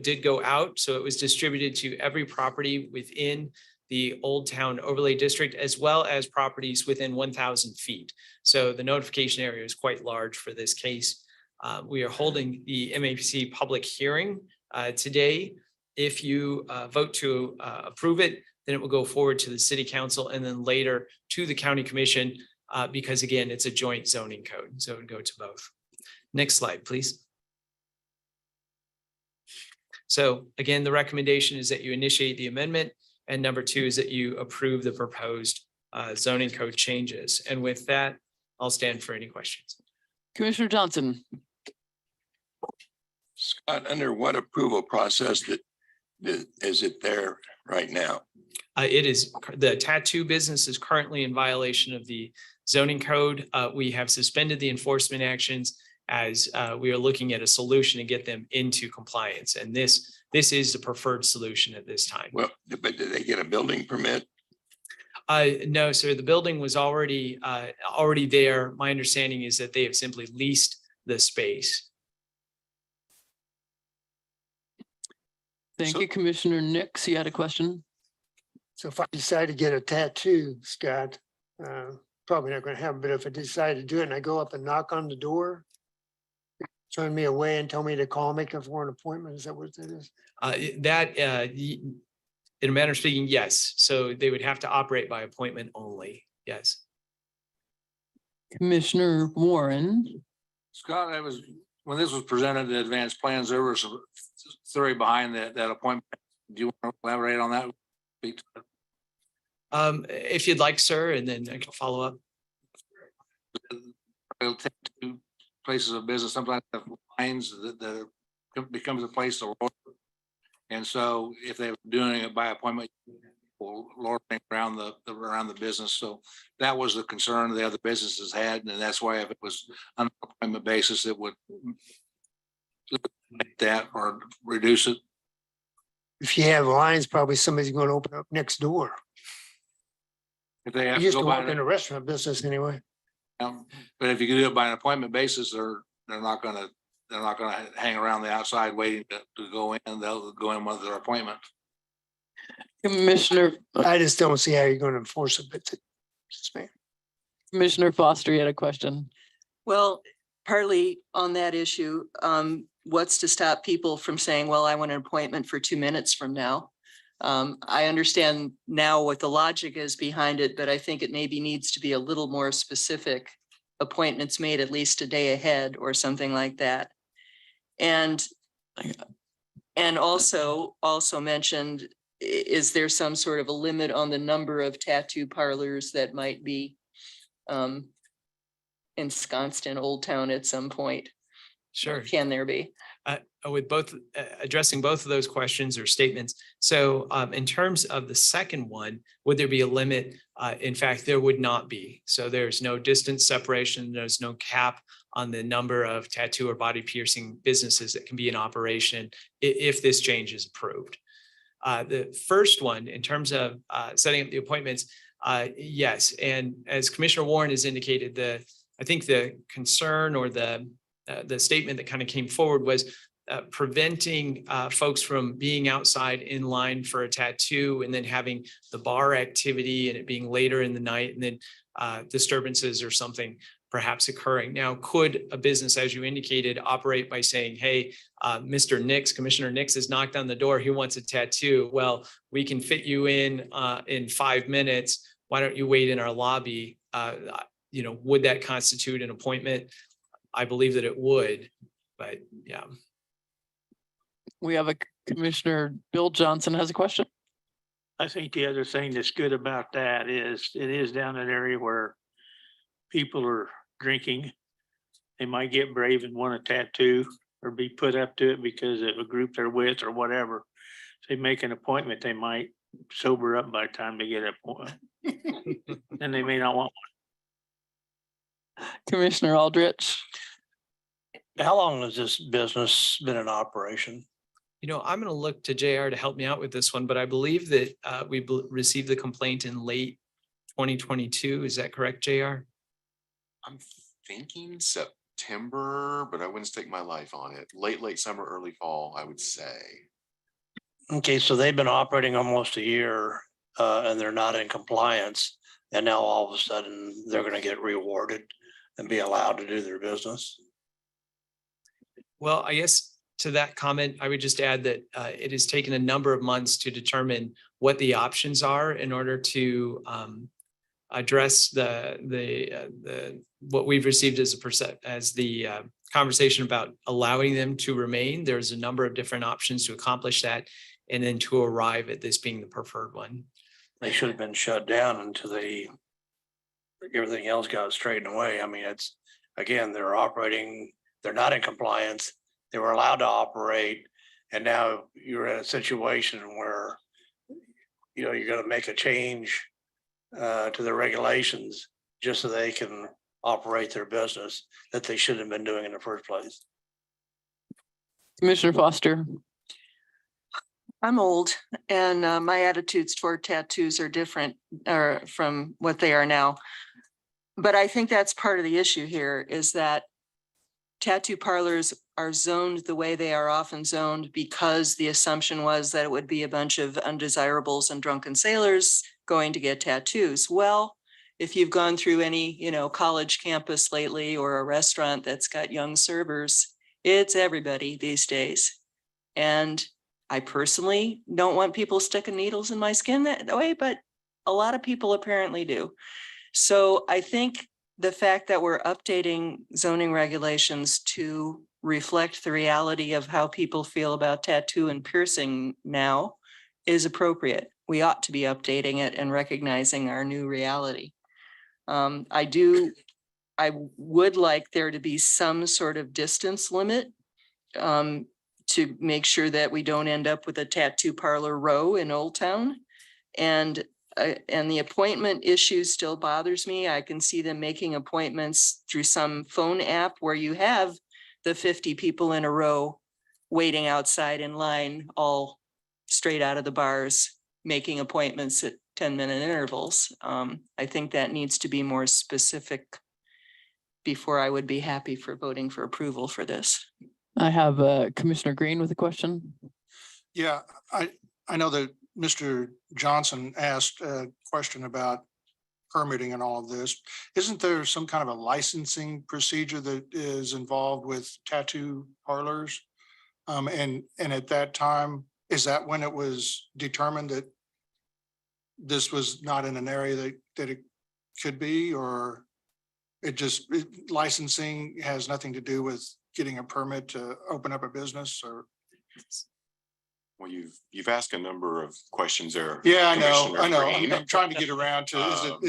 did go out, so it was distributed to every property within the Old Town Overlay District, as well as properties within 1,000 feet. So the notification area is quite large for this case. We are holding the MAPC public hearing today. If you vote to approve it, then it will go forward to the city council and then later to the county commission, because again, it's a joint zoning code, so it would go to both. Next slide, please. So again, the recommendation is that you initiate the amendment, and number two is that you approve the proposed zoning code changes. And with that, I'll stand for any questions. Commissioner Johnson. Scott, under what approval process is it there right now? It is, the tattoo business is currently in violation of the zoning code. We have suspended the enforcement actions as we are looking at a solution to get them into compliance. And this is the preferred solution at this time. Well, but did they get a building permit? No, sir, the building was already there. My understanding is that they have simply leased the space. Thank you, Commissioner Nix. You had a question? So if I decide to get a tattoo, Scott, probably not going to happen, but if I decide to do it and I go up and knock on the door, turn me away and tell me to call me for an appointment, is that what it is? In a manner of speaking, yes. So they would have to operate by appointment only. Yes. Commissioner Warren. Scott, when this was presented, the advanced plans, there was some theory behind that appointment. Do you want to elaborate on that? If you'd like, sir, and then I can follow up. It'll take two places of business, sometimes have lines that becomes a place to loiter. And so if they were doing it by appointment, or loitering around the business. So that was the concern the other businesses had. And that's why if it was on an appointment basis, it would make that or reduce it. If you have lines, probably somebody's going to open up next door. If they I have to used go to by work in the restaurant business anyway. But if you do it by an appointment basis, they're not gonna hang around the outside waiting to go in. They'll go in with their appointment. Commissioner. I just don't see how you're going to enforce it, but Commissioner Foster, you had a question. Well, partly on that issue, what's to stop people from saying, well, I want an appointment for 2 minutes from now? I understand now what the logic is behind it, but I think it maybe needs to be a little more specific. Appointments made at least a day ahead or something like that. And also mentioned, is there some sort of a limit on the number of tattoo parlors that might be ensconced in Old Town at some point? Sure. Can there be? With both addressing both of those questions or statements. So in terms of the second one, would there be a limit? In fact, there would not be. So there's no distance separation. There's no cap on the number of tattoo or body piercing businesses that can be in operation if this change is approved. The first one, in terms of setting up the appointments, yes. And as Commissioner Warren has indicated, I think the concern or the statement that kind of came forward was preventing folks from being outside in line for a tattoo and then having the bar activity and it being later in the night and then disturbances or something perhaps occurring. Now, could a business, as you indicated, operate by saying, hey, Mr. Nix, Commissioner Nix has knocked on the door, he wants a tattoo. Well, we can fit you in 5 minutes. Why don't you wait in our lobby? Would that constitute an appointment? I believe that it would, but yeah. We have a Commissioner Bill Johnson has a question. I think the other thing that's good about that is it is down an area where people are drinking. They might get brave and want a tattoo or be put up to it because of a group they're with or whatever. If they make an appointment, they might sober up by the time they get an appointment. And they may not want one. Commissioner Aldrich. How long has this business been in operation? I'm going to look to JR to help me out with this one, but I believe that we received the complaint in late 2022. Is that correct, JR? I'm thinking September, but I wouldn't stake my life on it. Late summer, early fall, I would say. Okay, so they've been operating almost a year and they're not in compliance. And now all of a sudden they're going to get rewarded and be allowed to do their business. Well, I guess to that comment, I would just add that it has taken a number of months to determine what the options are in order to address what we've received as the conversation about allowing them to remain. There's a number of different options to accomplish that, and then to arrive at this being the preferred one. They should have been shut down until everything else got straightened away. I mean, it's, again, they're operating, they're not in compliance. They were allowed to operate. And now you're in a situation where, you know, you're going to make a change to the regulations just so they can operate their business that they shouldn't have been doing in the first place. Commissioner Foster. I'm old and my attitudes toward tattoos are different from what they are now. But I think that's part of the issue here is that tattoo parlors are zoned the way they are often zoned because the assumption was that it would be a bunch of undesirables and drunken sailors going to get tattoos. Well, if you've gone through any, college campus lately or a restaurant that's got young servers, it's everybody these days. And I personally don't want people sticking needles in my skin that way, but a lot of people apparently do. So I think the fact that we're updating zoning regulations to reflect the reality of how people feel about tattoo and piercing now is appropriate. We ought to be updating it and recognizing our new reality. I would like there to be some sort of distance limit to make sure that we don't end up with a tattoo parlor row in Old Town. And the appointment issue still bothers me. I can see them making appointments through some phone app where you have the 50 people in a row waiting outside in line, all straight out of the bars, making appointments at 10-minute intervals. I think that needs to be more specific before I would be happy for voting for approval for this. I have Commissioner Green with a question. Yeah, I know that Mr. Johnson asked a question about permitting and all of this. Isn't there some kind of a licensing procedure that is involved with tattoo parlors? And at that time, is that when it was determined that this was not in an area that it could be, or licensing has nothing to do with getting a permit to open up a business? Or Well, you've asked a number of questions there. yeah, I Commissioner know. Green. I'm trying to get around to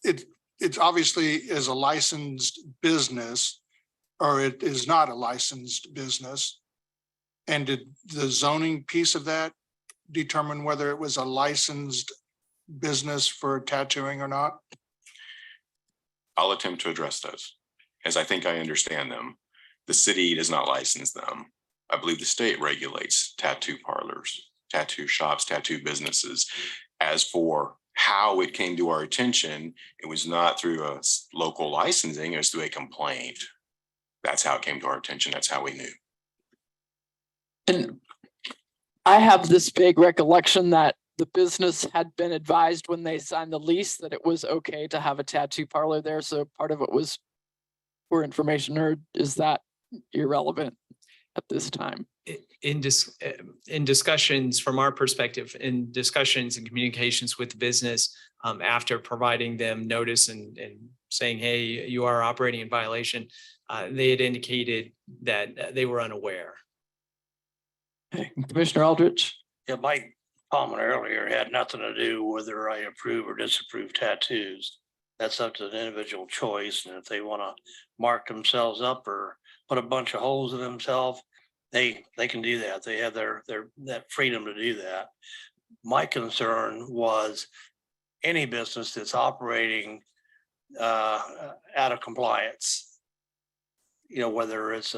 it's obviously is a licensed business, or it is not a licensed business. And did the zoning piece of that determine whether it was a licensed business for tattooing or not? I'll attempt to address those as I think I understand them. The city does not license them. I believe the state regulates tattoo parlors, tattoo shops, tattoo businesses. As for how it came to our attention, it was not through a local licensing, it was through a complaint. That's how it came to our attention. That's how we knew. And I have this vague recollection that the business had been advised when they signed the lease that it was okay to have a tattoo parlor there. So part of it was for information, or is that irrelevant at this time? In discussions from our perspective, in discussions and communications with the business, after providing them notice and saying, hey, you are operating in violation, they had indicated that they were unaware. Okay. Commissioner Aldrich. Yeah, my comment earlier had nothing to do whether I approve or disapprove tattoos. That's up to the individual choice. And if they want to mark themselves up or put a bunch of holes in themselves, they can do that. They have that freedom to do that. My concern was any business that's operating out of compliance, whether it's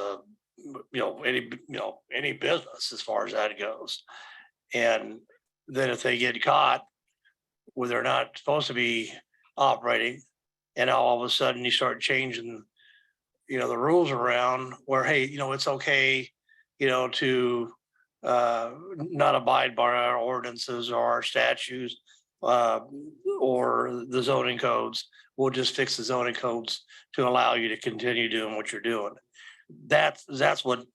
any business as far as that goes. And then if they get caught where they're not supposed to be operating, and all of a sudden you start changing the rules around where, hey, it's okay, to not abide by our ordinances or our statutes or the zoning codes. We'll just fix the zoning codes to allow you to continue doing what you're doing. That's what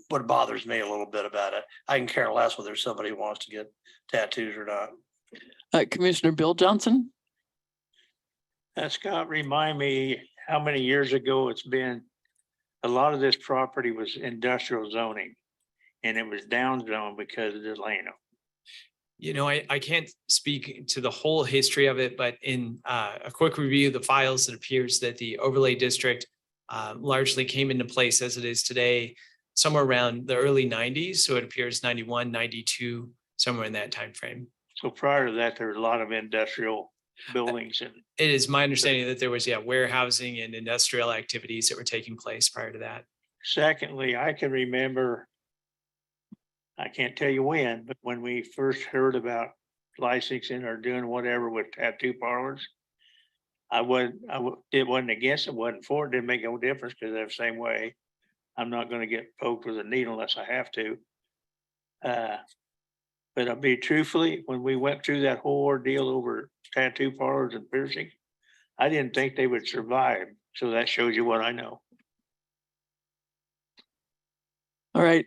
bothers me a little bit about it. I can care less whether somebody wants to get tattoos or not. Commissioner Bill Johnson. Scott, remind me how many years ago it's been. A lot of this property was industrial zoning and it was down zoned because of Delano. I can't speak to the whole history of it, but in a quick review of the files, it appears that the overlay district largely came into place as it is today, somewhere around the early 90s. So it appears 91, 92, somewhere in that time frame. So prior to that, there was a lot of industrial buildings. And it is my understanding that there was, warehousing and industrial activities that were taking place prior to that. Secondly, I can remember, I can't tell you when, but when we first heard about licensing or doing whatever with tattoo parlors, it wasn't against it, wasn't for it, didn't make no difference because they're the same way. I'm not going to get poked with a needle unless I have to. But I'll be truthfully, when we went through that whole ordeal over tattoo parlors and piercing, I didn't think they would survive. So that shows you what I know. All right.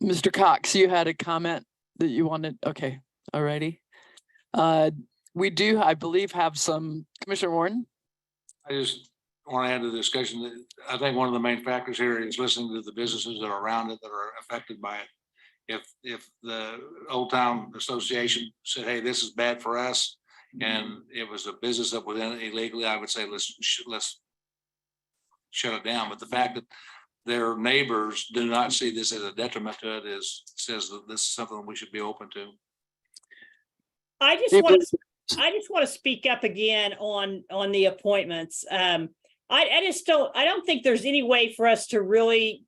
Mr. Cox, you had a comment that you wanted. Okay. All righty. We do, I believe, have some. Commissioner Warren. I just want to add to the discussion that I think one of the main factors here is listening to the businesses that are around it that are affected by it. If the Old Town Association said, hey, this is bad for us, and it was a business that within illegally, I would say let's shut it down. But the fact that their neighbors do not see this as a detriment to it says that this is something we should be open to. I just want to speak up again on the appointments. I don't think there's any way for us to really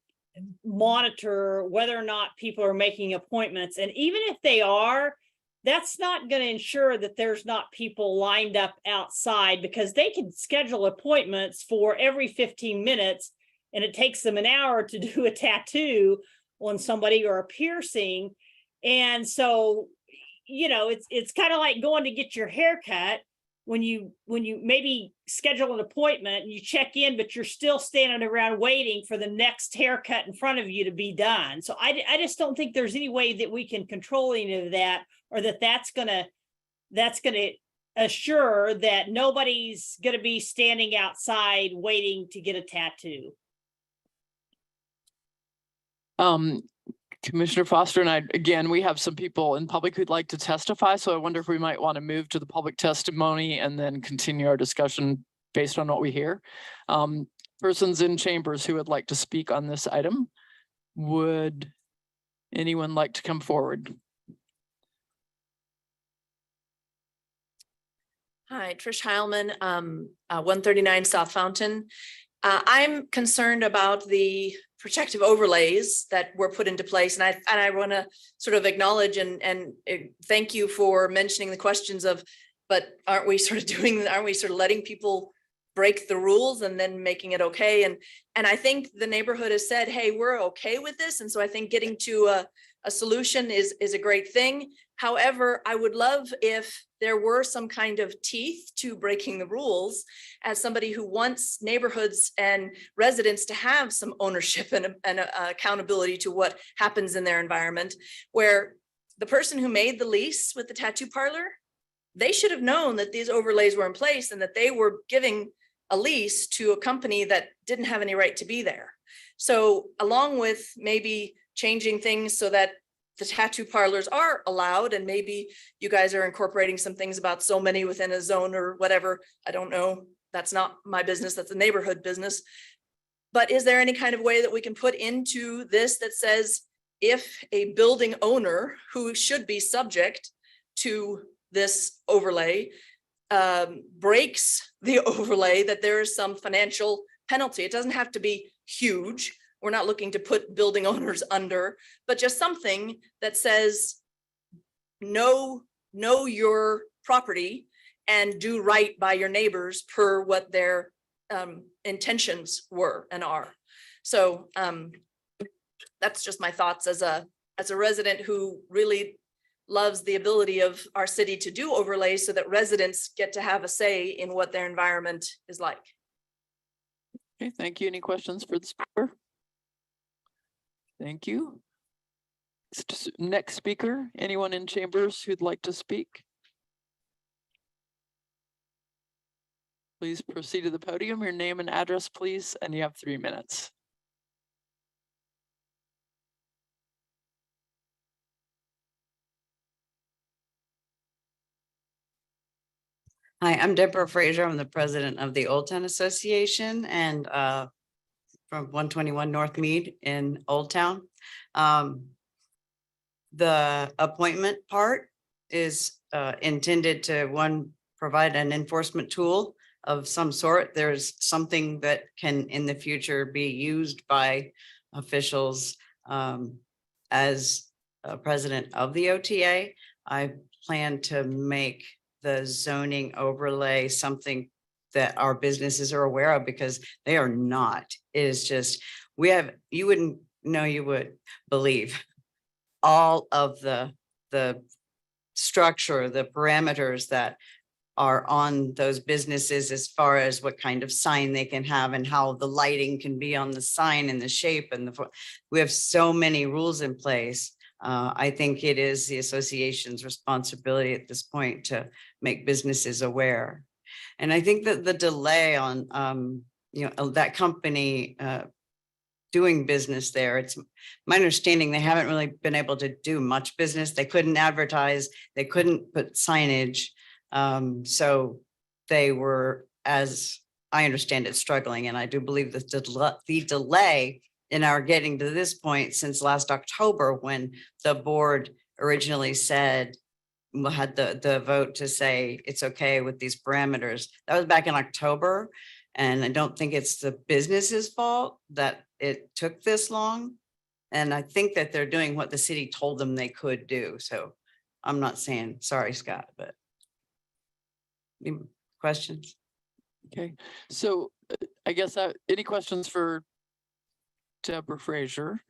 monitor whether or not people are making appointments. And even if they are, that's not going to ensure that there's not people lined up outside, because they can schedule appointments for every 15 minutes and it takes them an hour to do a tattoo on somebody or a piercing. And so, it's kind of like going to get your hair cut. When you maybe schedule an appointment and you check in, but you're still standing around waiting for the next haircut in front of you to be done. So I just don't think there's any way that we can control any of that, or that's gonna assure that nobody's gonna be standing outside waiting to get a tattoo. Commissioner Foster and I, again, we have some people in public who'd like to testify. So I wonder if we might want to move to the public testimony and then continue our discussion based on what we hear. Persons in chambers who would like to speak on this item. Would anyone like to come forward? Hi, Trish Heilman, 139 South Fountain. I'm concerned about the protective overlays that were put into place. And I want to sort of acknowledge and thank you for mentioning the questions of, but aren't we sort of letting people break the rules and then making it okay? And I think the neighborhood has said, hey, we're okay with this. And so I think getting to a solution is a great thing. However, I would love if there were some kind of teeth to breaking the rules, as somebody who wants neighborhoods and residents to have some ownership and accountability to what happens in their environment, where the person who made the lease with the tattoo parlor, they should have known that these overlays were in place and that they were giving a lease to a company that didn't have any right to be there. So along with maybe changing things so that the tattoo parlors are allowed, and maybe you guys are incorporating some things about so many within a zone or whatever. I don't know. That's not my business. That's a neighborhood business. But is there any kind of way that we can put into this that says if a building owner who should be subject to this overlay breaks the overlay, that there is some financial penalty? It doesn't have to be huge. We're not looking to put building owners under, but just something that says, know your property and do right by your neighbors per what their intentions were and are. So that's just my thoughts as a resident who really loves the ability of our city to do overlays so that residents get to have a say in what their environment is like. Okay, thank you. Any questions for the speaker? Thank you. Next speaker, anyone in chambers who'd like to speak? Please proceed to the podium, your name and address, please, and you have 3 minutes. Hi, I'm Deborah Fraser. I'm the president of the Old Town Association and from 121 North Mead in Old Town. The appointment part is intended to provide an enforcement tool of some sort. There's something that can in the future be used by officials. As president of the OTA, I plan to make the zoning overlay something that our businesses are aware of, because they are not. It is just, you wouldn't know, you would believe all of the structure, the parameters that are on those businesses as far as what kind of sign they can have and how the lighting can be on the sign and the shape and we have so many rules in place. I think it is the association's responsibility at this point to make businesses aware. And I think that the delay on, that company doing business there, it's my understanding they haven't really been able to do much business. They couldn't advertise, they couldn't put signage. So they were, as I understand it, struggling. And I do believe that the delay in our getting to this point since last October, when the board originally said, had the vote to say it's okay with these parameters. That was back in October. And I don't think it's the business's fault that it took this long. And I think that they're doing what the city told them they could do. So I'm not saying, sorry, Scott, but any questions? Okay, so I guess any questions for Deborah Fraser?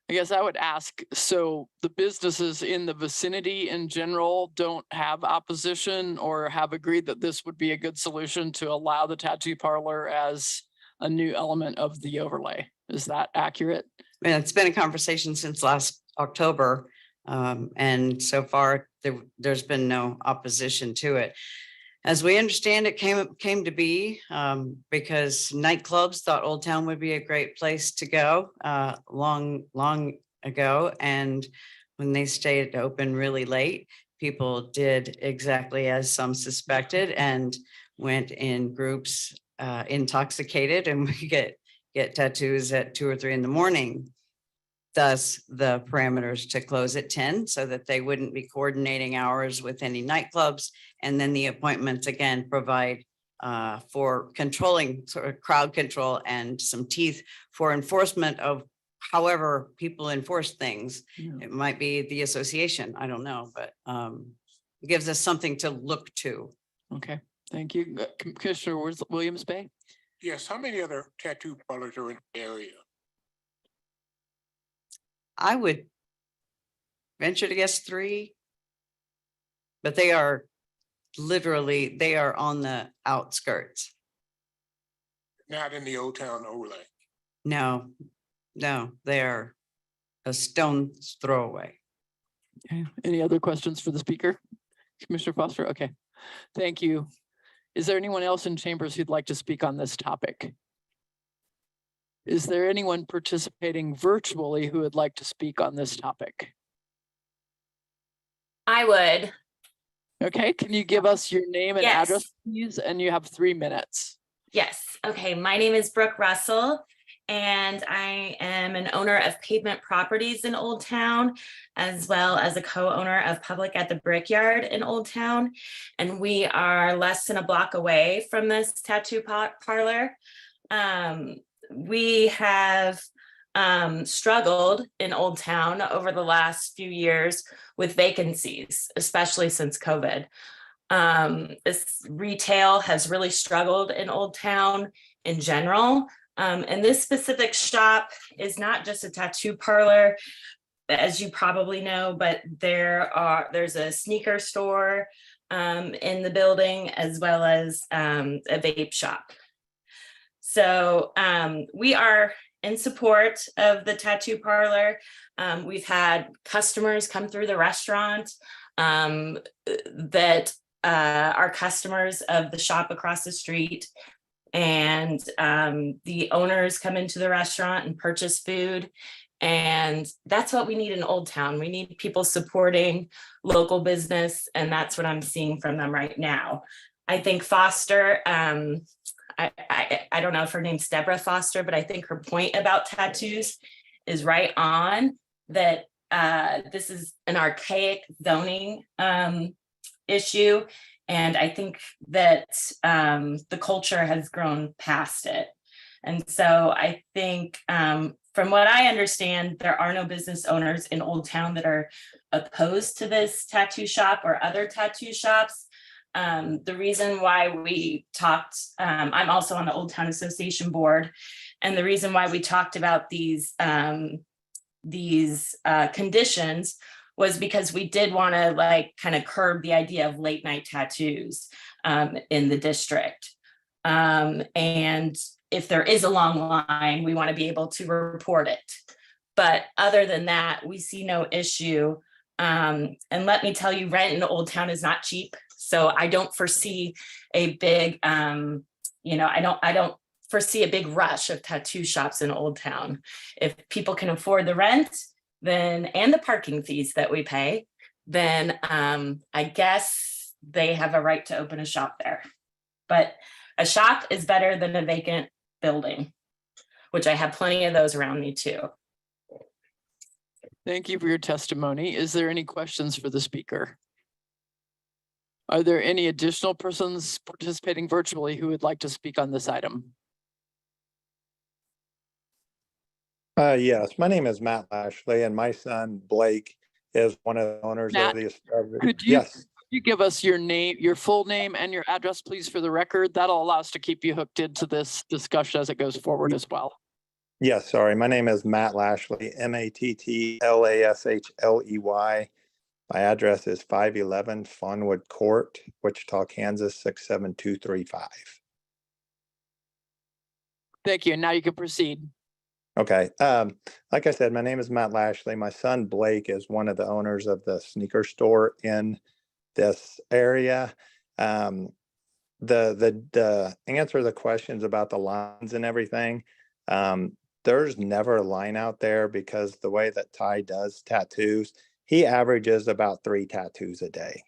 I guess I would ask, so the businesses in the vicinity in general don't have opposition or have agreed that this would be a good solution to allow the tattoo parlor as a new element of the overlay. Is that accurate? And it's been a conversation since last October. And so far there's been no opposition to it. As we understand it came to be because nightclubs thought Old Town would be a great place to go long ago. And when they stayed open really late, people did exactly as some suspected and went in groups intoxicated, and we get tattoos at 2 or 3 in the morning. Thus the parameters to close at 10 so that they wouldn't be coordinating hours with any nightclubs. And then the appointments again provide for controlling sort of crowd control and some teeth for enforcement of however people enforce things. Yeah. It might be the association, I don't know, but it gives us something to look to. Okay, thank you. Commissioner Williams Bay? Yes, how many other tattoo parlors are in the area? I would venture to guess 3, but they are literally, they are on the outskirts. Not in the Old Town overlay. No, they are a stone's throw away. Okay, any other questions for the speaker? Commissioner Foster? Okay, thank you. Is there anyone else in chambers who'd like to speak on this topic? Is there anyone participating virtually who would like to speak on this topic? I would. Okay, can you give us your name and Yes. address, please? And you have 3 minutes. Yes. Okay. My name is Brooke Russell, and I am an owner of Pavement Properties in Old Town, as well as a co-owner of Public at the Brickyard in Old Town. And we are less than a block away from this tattoo parlor. We have struggled in Old Town over the last few years with vacancies, especially since COVID. This retail has really struggled in Old Town in general. And this specific shop is not just a tattoo parlor, as you probably know, but there's a sneaker store in the building, as well as a vape shop. So we are in support of the tattoo parlor. We've had customers come through the restaurant that are customers of the shop across the street. And the owners come into the restaurant and purchase food. And that's what we need in Old Town. We need people supporting local business. And that's what I'm seeing from them right now. I think Foster, I don't know if her name's Deborah Foster, but I think her point about tattoos is right on, that this is an archaic zoning issue. And I think that the culture has grown past it. And so I think from what I understand, there are no business owners in Old Town that are opposed to this tattoo shop or other tattoo shops. The reason why we talked, I'm also on the Old Town Association board, and the reason why we talked about these conditions was because we did want to kind of curb the idea of late night tattoos in the district. And if there is a long line, we want to be able to report it. But other than that, we see no issue. And let me tell you, rent in Old Town is not cheap. So I don't foresee a big, I don't foresee a big rush of tattoo shops in Old Town. If people can afford the rent, then and the parking fees that we pay, then I guess they have a right to open a shop there. But a shop is better than a vacant building, which I have plenty of those around me too. Thank you for your testimony. Is there any questions for the speaker? Are there any additional persons participating virtually who would like to speak on this item? Yes, my name is Matt Lashley, and my son Blake is one of the owners Matt, of the. Could you, Yes, could you give us your name, your full name and your address, please, for the record? That'll allow us to keep you hooked into this discussion as it goes forward as well. yes, sorry. My name is Matt Lashley, MATTLASHLEY. My address is 511 Fawnwood Court, Wichita, Kansas, 67235. Thank you. And now you can proceed. Okay. Like I said, my name is Matt Lashley. My son Blake is one of the owners of the sneaker store in this area. The answer to the questions about the lines and everything, there's never a line out there because the way that Ty does tattoos, he averages about 3 tattoos a day.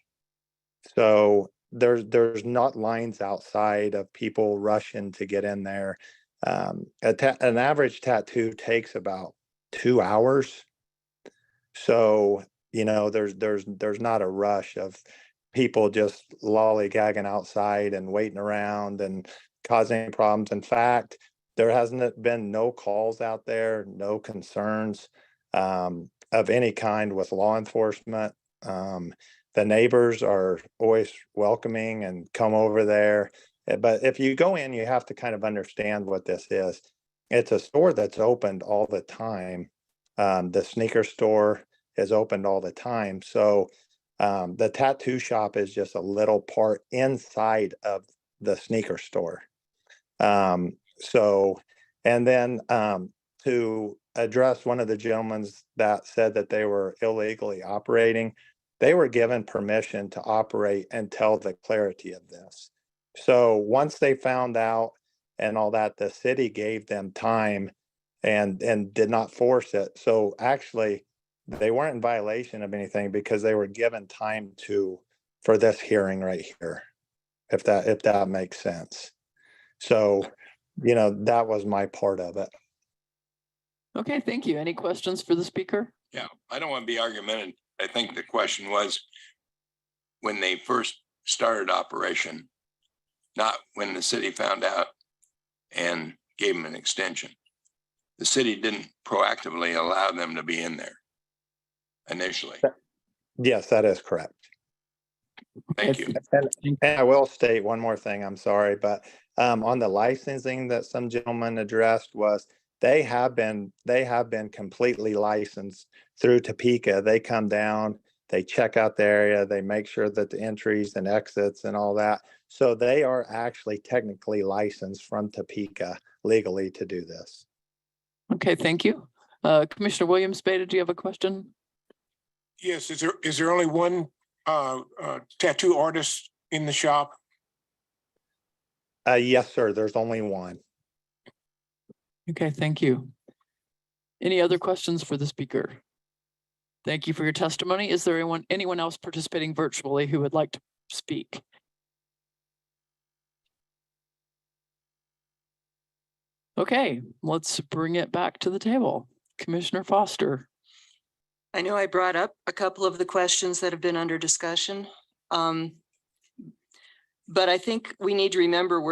So there's not lines outside of people rushing to get in there. An average tattoo takes about 2 hours. So, there's not a rush of people just lollygagging outside and waiting around and causing problems. In fact, there hasn't been no calls out there, no concerns of any kind with law enforcement. The neighbors are always welcoming and come over there. But if you go in, you have to kind of understand what this is. It's a store that's opened all the time. The sneaker store is opened all the time. So the tattoo shop is just a little part inside of the sneaker store. And then to address one of the gentlemen that said that they were illegally operating, they were given permission to operate until the clarity of this. So once they found out and all that, the city gave them time and did not force it. So actually, they weren't in violation of anything because they were given time for this hearing right here, if that makes sense. So, that was my part of it. Okay, thank you. Any questions for the speaker? Yeah, I don't want to be argumentative. I think the question was when they first started operation, not when the city found out and gave them an extension. The city didn't proactively allow them to be in there initially. Yes, that is correct. Thank you. And I will state one more thing, I'm sorry, but on the licensing that some gentleman addressed was they have been completely licensed through Topeka. They come down, they check out the area, they make sure that the entries and exits and all that. So they are actually technically licensed from Topeka legally to do this. Okay, thank you. Commissioner Williams Beta, do you have a question? Yes, is there only one tattoo artist in the shop? Yes, sir. There's only one. Okay, thank you. Any other questions for the speaker? Thank you for your testimony. Is there anyone else participating virtually who would like to speak? Okay, let's bring it back to the table. Commissioner Foster. I know I brought up a couple of the questions that have been under discussion. But I think we need to remember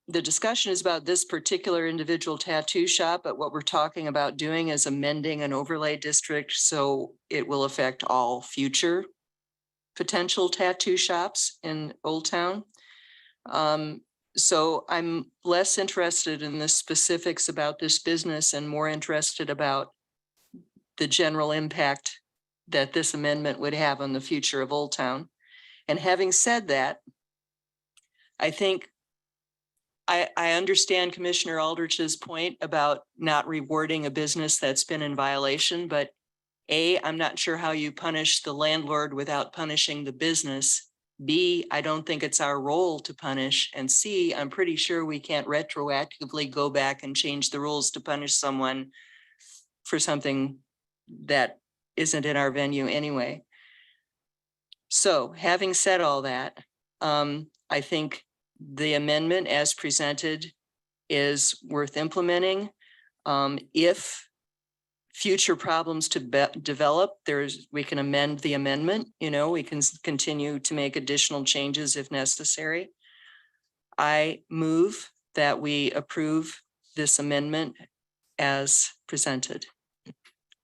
the discussion is about this particular individual tattoo shop, but what we're talking about doing is amending an overlay district so it will affect all future potential tattoo shops in Old Town. So I'm less interested in the specifics about this business and more interested about the general impact that this amendment would have on the future of Old Town. And having said that, I think I understand Commissioner Aldrich's point about not rewarding a business that's been in violation, but A, I'm not sure how you punish the landlord without punishing the business. B, I don't think it's our role to punish. And C, I'm pretty sure we can't retroactively go back and change the rules to punish someone for something that isn't in our venue anyway. So having said all that, I think the amendment as presented is worth implementing. If future problems to develop, we can amend the amendment, we can continue to make additional changes if necessary. I move that we approve this amendment as presented.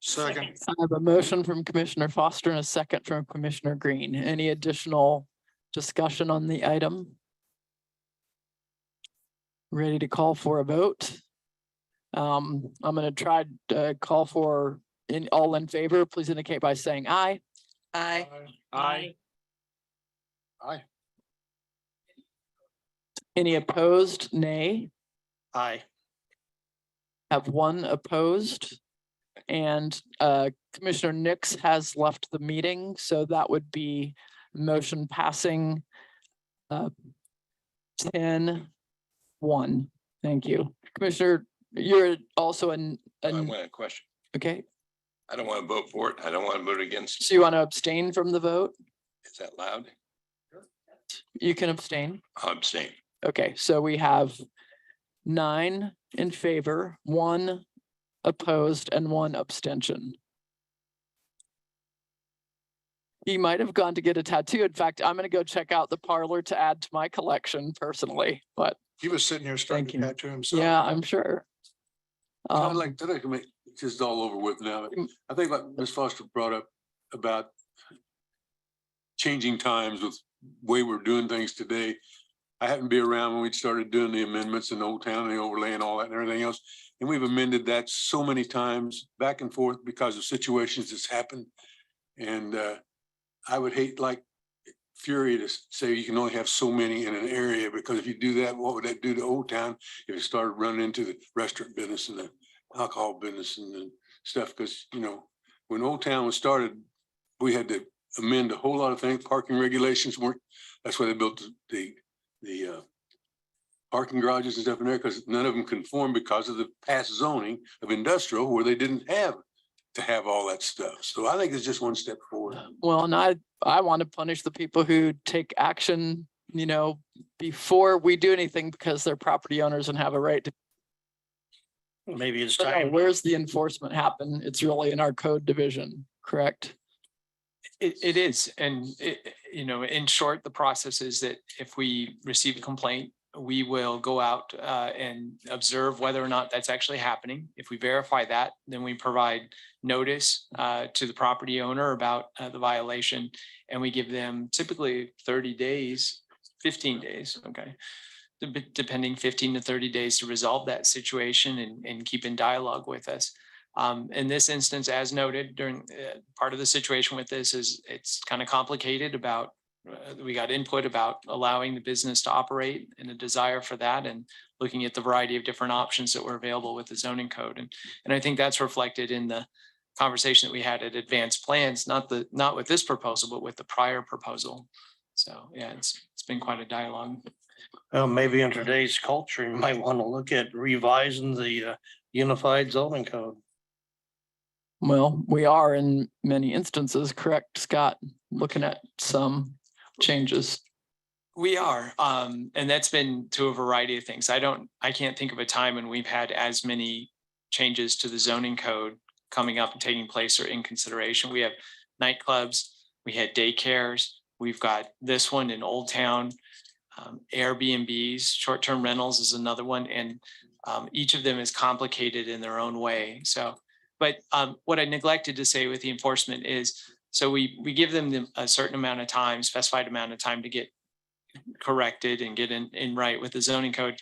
Second. I have a motion from Commissioner Foster and a second from Commissioner Green. Any additional discussion on the item? Ready to call for a vote? I'm going to try to call for all in favor. Please indicate by saying aye. Aye. Aye. Aye. Any opposed? Nay. Aye. Have one opposed. And Commissioner Nix has left the meeting, so that would be motion passing 10-1. Thank you. Commissioner, you're also I want a question. okay. I don't want to vote for it. I don't want to vote against. So you want to abstain from the vote? Is that loud? You can abstain. I'll abstain. Okay, so we have 9 in favor, 1 opposed, and 1 abstention. He might have gone to get a tattoo. In fact, I'm going to go check out the parlor to add to my collection personally, but He was sitting here starting to tattoo himself. yeah, I'm sure. I'd like to make just all over with now. I think like Ms. Foster brought up about changing times with the way we're doing things today. I happened to be around when we started doing the amendments in Old Town and the overlay and all that and everything else. And we've amended that so many times back and forth because of situations that's happened. And I would hate like fury to say you can only have so many in an area, because if you do that, what would that do to Old Town if it started running into the restaurant business and the alcohol business and the stuff? Because, when Old Town was started, we had to amend a whole lot of things. Parking regulations weren't, that's why they built the parking garages and stuff in there, because none of them conformed because of the past zoning of industrial where they didn't have to have all that stuff. So I think it's just one step forward. Well, and I want to punish the people who take action, before we do anything, because they're property owners and have a right to. Maybe it's So, time. where's the enforcement happen? It's really in our code division, correct? It is. And, in short, the process is that if we receive a complaint, we will go out and observe whether or not that's actually happening. If we verify that, then we provide notice to the property owner about the violation, and we give them typically 30 days, 15 days, okay, depending 15 to 30 days to resolve that situation and keep in dialogue with us. In this instance, as noted, during part of the situation with this is it's kind of complicated about we got input about allowing the business to operate and a desire for that, and looking at the variety of different options that were available with the zoning code. And I think that's reflected in the conversation that we had at advanced plans, not with this proposal, but with the prior proposal. So yeah, it's been quite a dialogue. Well, maybe in today's culture, you might want to look at revising the unified zoning code. Well, we are in many instances, correct, Scott, looking at some changes. We are, and that's been to a variety of things. I can't think of a time when we've had as many changes to the zoning code coming up and taking place or in consideration. We have nightclubs, we had daycares, we've got this one in Old Town, Airbnbs, short-term rentals is another one, and each of them is complicated in their own way. So, but what I neglected to say with the enforcement is, so we give them a certain amount of time, specified amount of time to get corrected and get in right with the zoning code,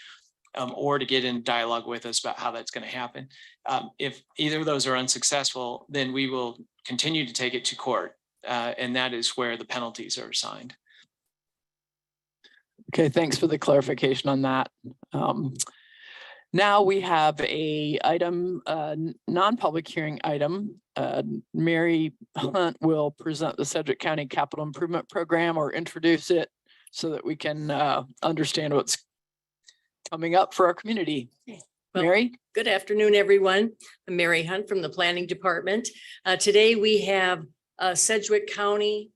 or to get in dialogue with us about how that's going to happen. If either of those are unsuccessful, then we will continue to take it to court, and that is where the penalties are assigned. Okay, thanks for the clarification on that. Now we have a item, non-public hearing item. Mary Hunt will present the Sedgwick County Capital Improvement Program, or introduce it so that we can understand what's coming up for our community. Well, Mary? Good afternoon, everyone. I'm Mary Hunt from the Planning Department. Today we have Sedgwick County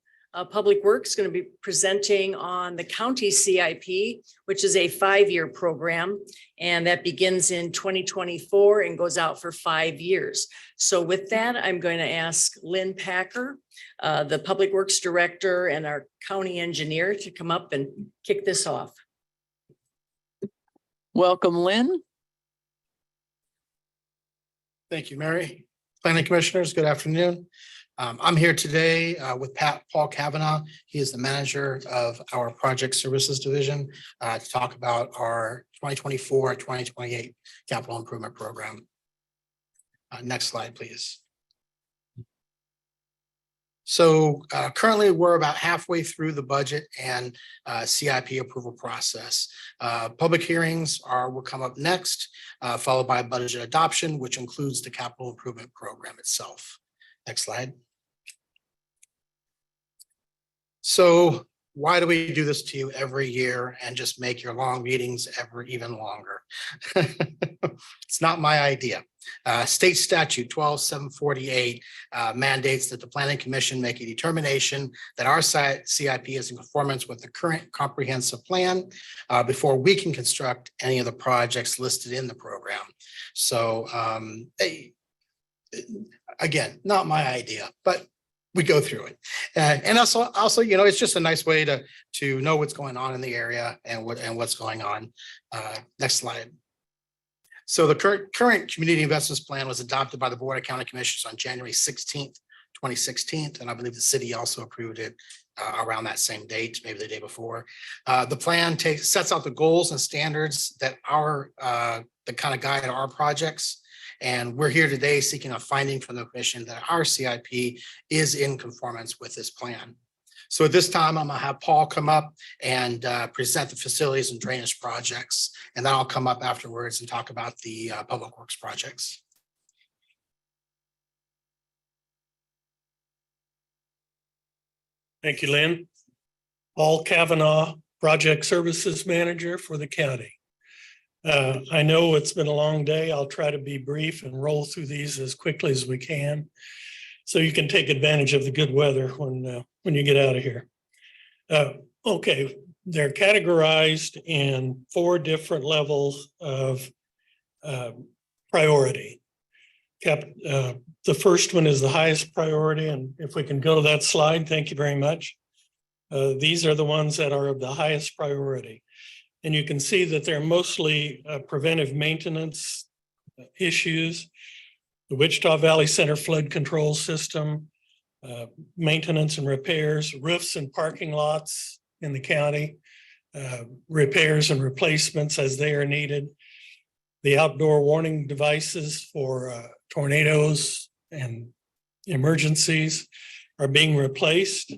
Public Works going to be presenting on the county CIP, which is a 5-year program, and that begins in 2024 and goes out for 5 years. So with that, I'm going to ask Lynn Packer, the Public Works Director and our county engineer, to come up and kick this off. Welcome, Lynn. Thank you, Mary. Planning Commissioners, good afternoon. I'm here today with Paul Kavanaugh. He is the manager of our Project Services Division to talk about our 2024-2028 Capital Improvement Program. Next slide, please. So currently we're about halfway through the budget and CIP approval process. Public hearings will come up next, followed by budget adoption, which includes the capital improvement program itself. Next slide. So why do we do this to you every year and just make your long meetings even longer? It's not my idea. State statute 12748 mandates that the Planning Commission make a determination that our CIP is in conformance with the current comprehensive plan before we can construct any of the projects listed in the program. So again, not my idea, but we go through it. And also, you know, it's just a nice way to know what's going on in the area and what's going on. Next slide. So the current community investments plan was adopted by the Board of County Commissioners on January 16th, 2016. And I believe the city also approved it around that same date, maybe the day before. The plan sets out the goals and standards that kind of guide our projects. And we're here today seeking a finding from the commission that our CIP is in conformance with this plan. So at this time, I'm gonna have Paul come up and present the facilities and drainage projects. And then I'll come up afterwards and talk about the public works projects. Thank you, Lynn. Paul Kavanaugh, Project Services Manager for the county. I know it's been a long day. I'll try to be brief and roll through these as quickly as we can, so you can take advantage of the good weather when you get out of here. Okay, they're categorized in 4 different levels of priority. The first one is the highest priority, and if we can go to that slide, thank you very much. These are the ones that are of the highest priority. And you can see that they're mostly preventive maintenance issues. The Wichita Valley Center flood control system, maintenance and repairs, roofs and parking lots in the county, repairs and replacements as they are needed. The outdoor warning devices for tornadoes and emergencies are being replaced.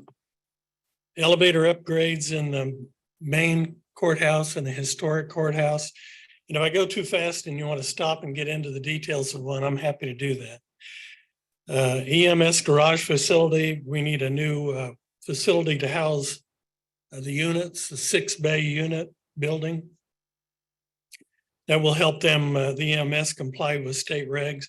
Elevator upgrades in the main courthouse and the historic courthouse. And if I go too fast and you want to stop and get into the details of one, I'm happy to do that. EMS garage facility, we need a new facility to house the units, the 6-bay unit building. That will help them, the EMS, comply with state regs.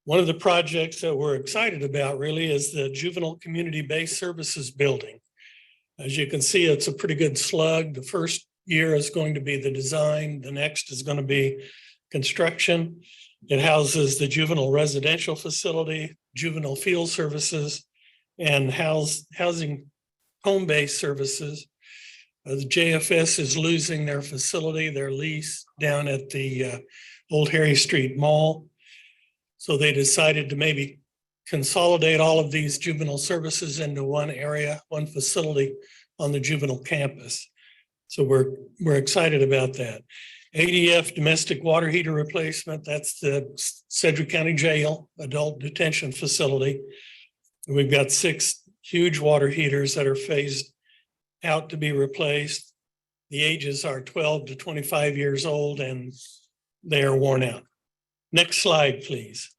One of the projects that we're excited about really is the Juvenile Community-Based Services building. As you can see, it's a pretty good slug. The first year is going to be the design. The next is going to be construction. It houses the juvenile residential facility, juvenile field services, and housing home-based services. The JFS is losing their facility, their lease down at the Old Harry Street Mall. So they decided to maybe consolidate all of these juvenile services into one area, one facility on the juvenile campus. So we're excited about that. ADF domestic water heater replacement, that's the Sedgwick County Jail adult detention facility. We've got 6 huge water heaters that are phased out to be replaced. The ages are 12 to 25 years old and they are worn out. Next slide, please.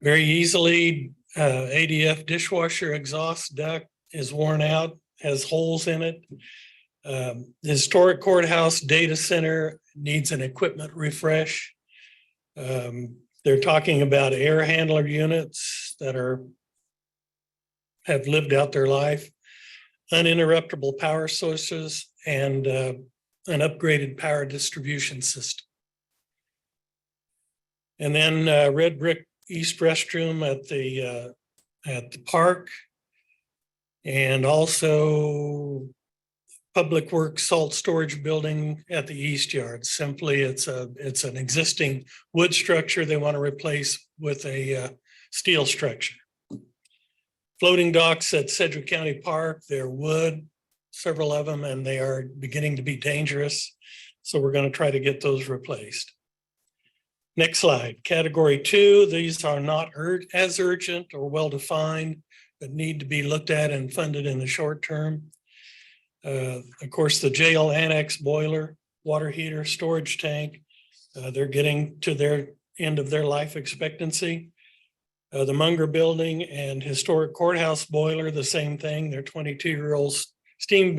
Very easily, ADF dishwasher exhaust duct is worn out, has holes in it. The historic courthouse data center needs an equipment refresh. They're talking about air handler units that have lived out their life, uninterruptible power sources, and an upgraded power distribution system. And then red brick east restroom at the park, and also Public Works salt storage building at the East Yard. Simply, it's an existing wood structure they want to replace with a steel structure. Floating docks at Sedgwick County Park, they're wood, several of them, and they are beginning to be dangerous. So we're going to try to get those replaced. Next slide. Category 2, these are not as urgent or well-defined, but need to be looked at and funded in the short term. Of course, the jail annex boiler, water heater, storage tank, they're getting to their end of their life expectancy. The Munger building and historic courthouse boiler, the same thing. They're 22-year-old steam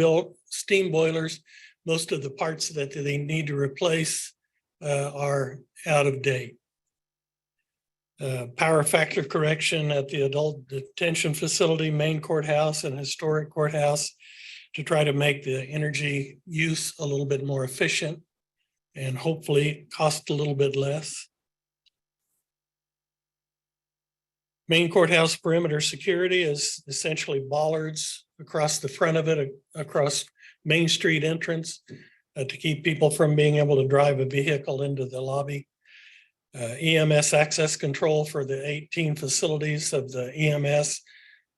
boilers. Most of the parts that they need to replace are out of date. Power factor correction at the adult detention facility, main courthouse, and historic courthouse to try to make the energy use a little bit more efficient and hopefully cost a little bit less. Main courthouse perimeter security is essentially bollards across the front of it, across Main Street entrance to keep people from being able to drive a vehicle into the lobby. EMS access control for the 18 facilities of the EMS,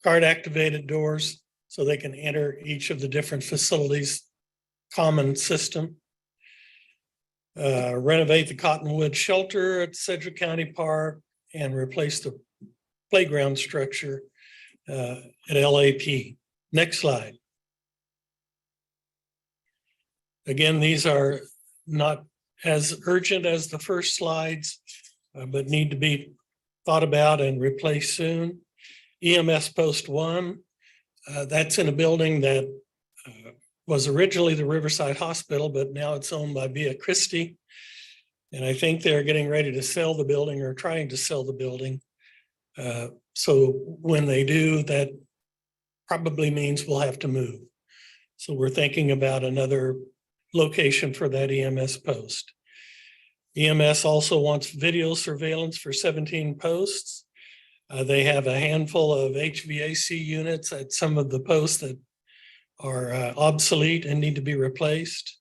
card activated doors so they can enter each of the different facilities' common system. Renovate the Cottonwood shelter at Sedgwick County Park and replace the playground structure at LAP. Next slide. Again, these are not as urgent as the first slides, but need to be thought about and replaced soon. EMS Post 1, that's in a building that was originally the Riverside Hospital, but now it's owned by Via Christi. And I think they're getting ready to sell the building or trying to sell the building. So when they do, that probably means we'll have to move. So we're thinking about another location for that EMS post. EMS also wants video surveillance for 17 posts. They have a handful of HVAC units at some of the posts that are obsolete and need to be replaced.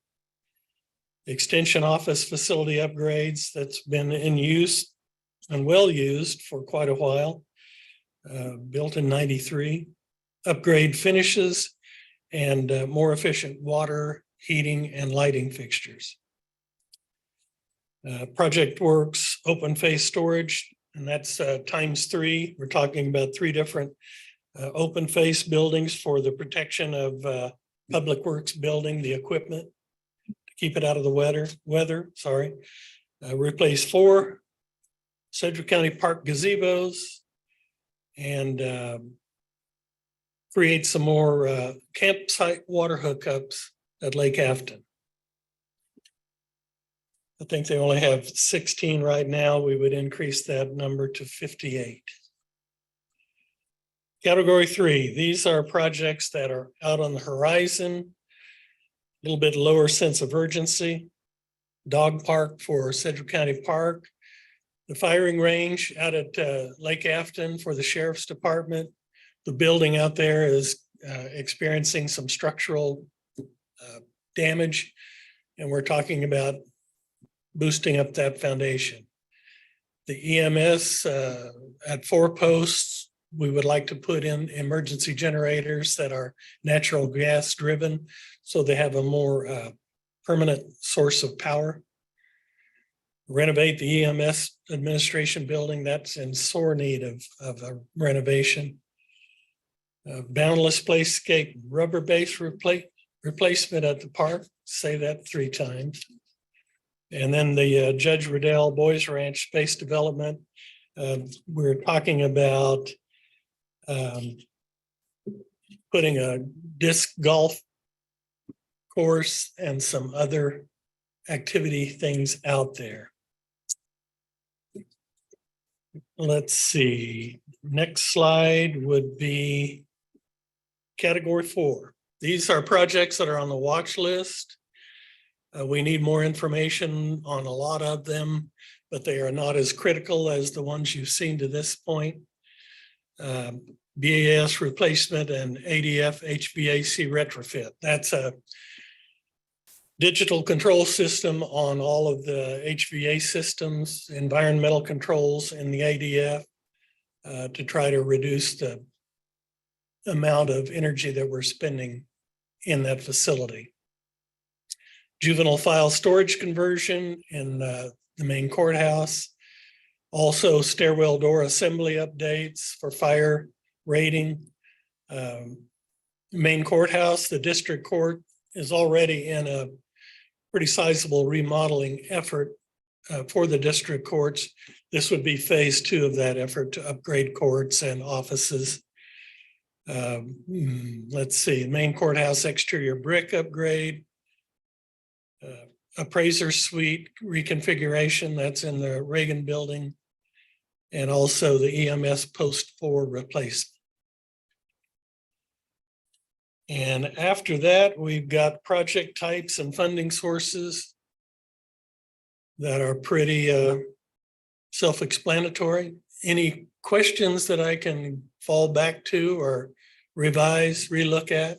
Extension office facility upgrades that's been in use and well used for quite a while. Built in 93. Upgrade finishes and more efficient water, heating, and lighting fixtures. Project Works open face storage, and that's ×3. We're talking about 3 different open face buildings for the protection of Public Works building, the equipment, to keep it out of the weather. Replace 4 Sedgwick County Park gazebos and create some more campsite water hookups at Lake Afton. I think they only have 16 right now. We would increase that number to 58. Category 3, these are projects that are out on the horizon, a little bit lower sense of urgency. Dog park for Sedgwick County Park, the firing range out at Lake Afton for the Sheriff's Department. The building out there is experiencing some structural damage, and we're talking about boosting up that foundation. The EMS at 4 posts, we would like to put in emergency generators that are natural gas driven, so they have a more permanent source of power. Renovate the EMS administration building, that's in sore need of a renovation. Boundless Playscape rubber base replacement at the park, say that 3 times. And then the Judge Riddell Boys Ranch space development. We're talking about putting a disc golf course and some other activity things out there. Let's see, next slide would be category 4. These are projects that are on the watch list. We need more information on a lot of them, but they are not as critical as the ones you've seen to this point. BAS replacement and ADF HVAC retrofit. That's a digital control system on all of the HVAC systems, environmental controls in the ADF to try to reduce the amount of energy that we're spending in that facility. Juvenile file storage conversion in the main courthouse. Also stairwell door assembly updates for fire rating. Main courthouse, the district court is already in a pretty sizable remodeling effort for the district courts. This would be phase 2 of that effort to upgrade courts and offices. Let's see, main courthouse exterior brick upgrade. Appraiser suite reconfiguration, that's in the Reagan building. And also the EMS post 4 replacement. And after that, we've got project types and funding sources that are pretty self-explanatory. Any questions that I can fall back to or revise, relook at?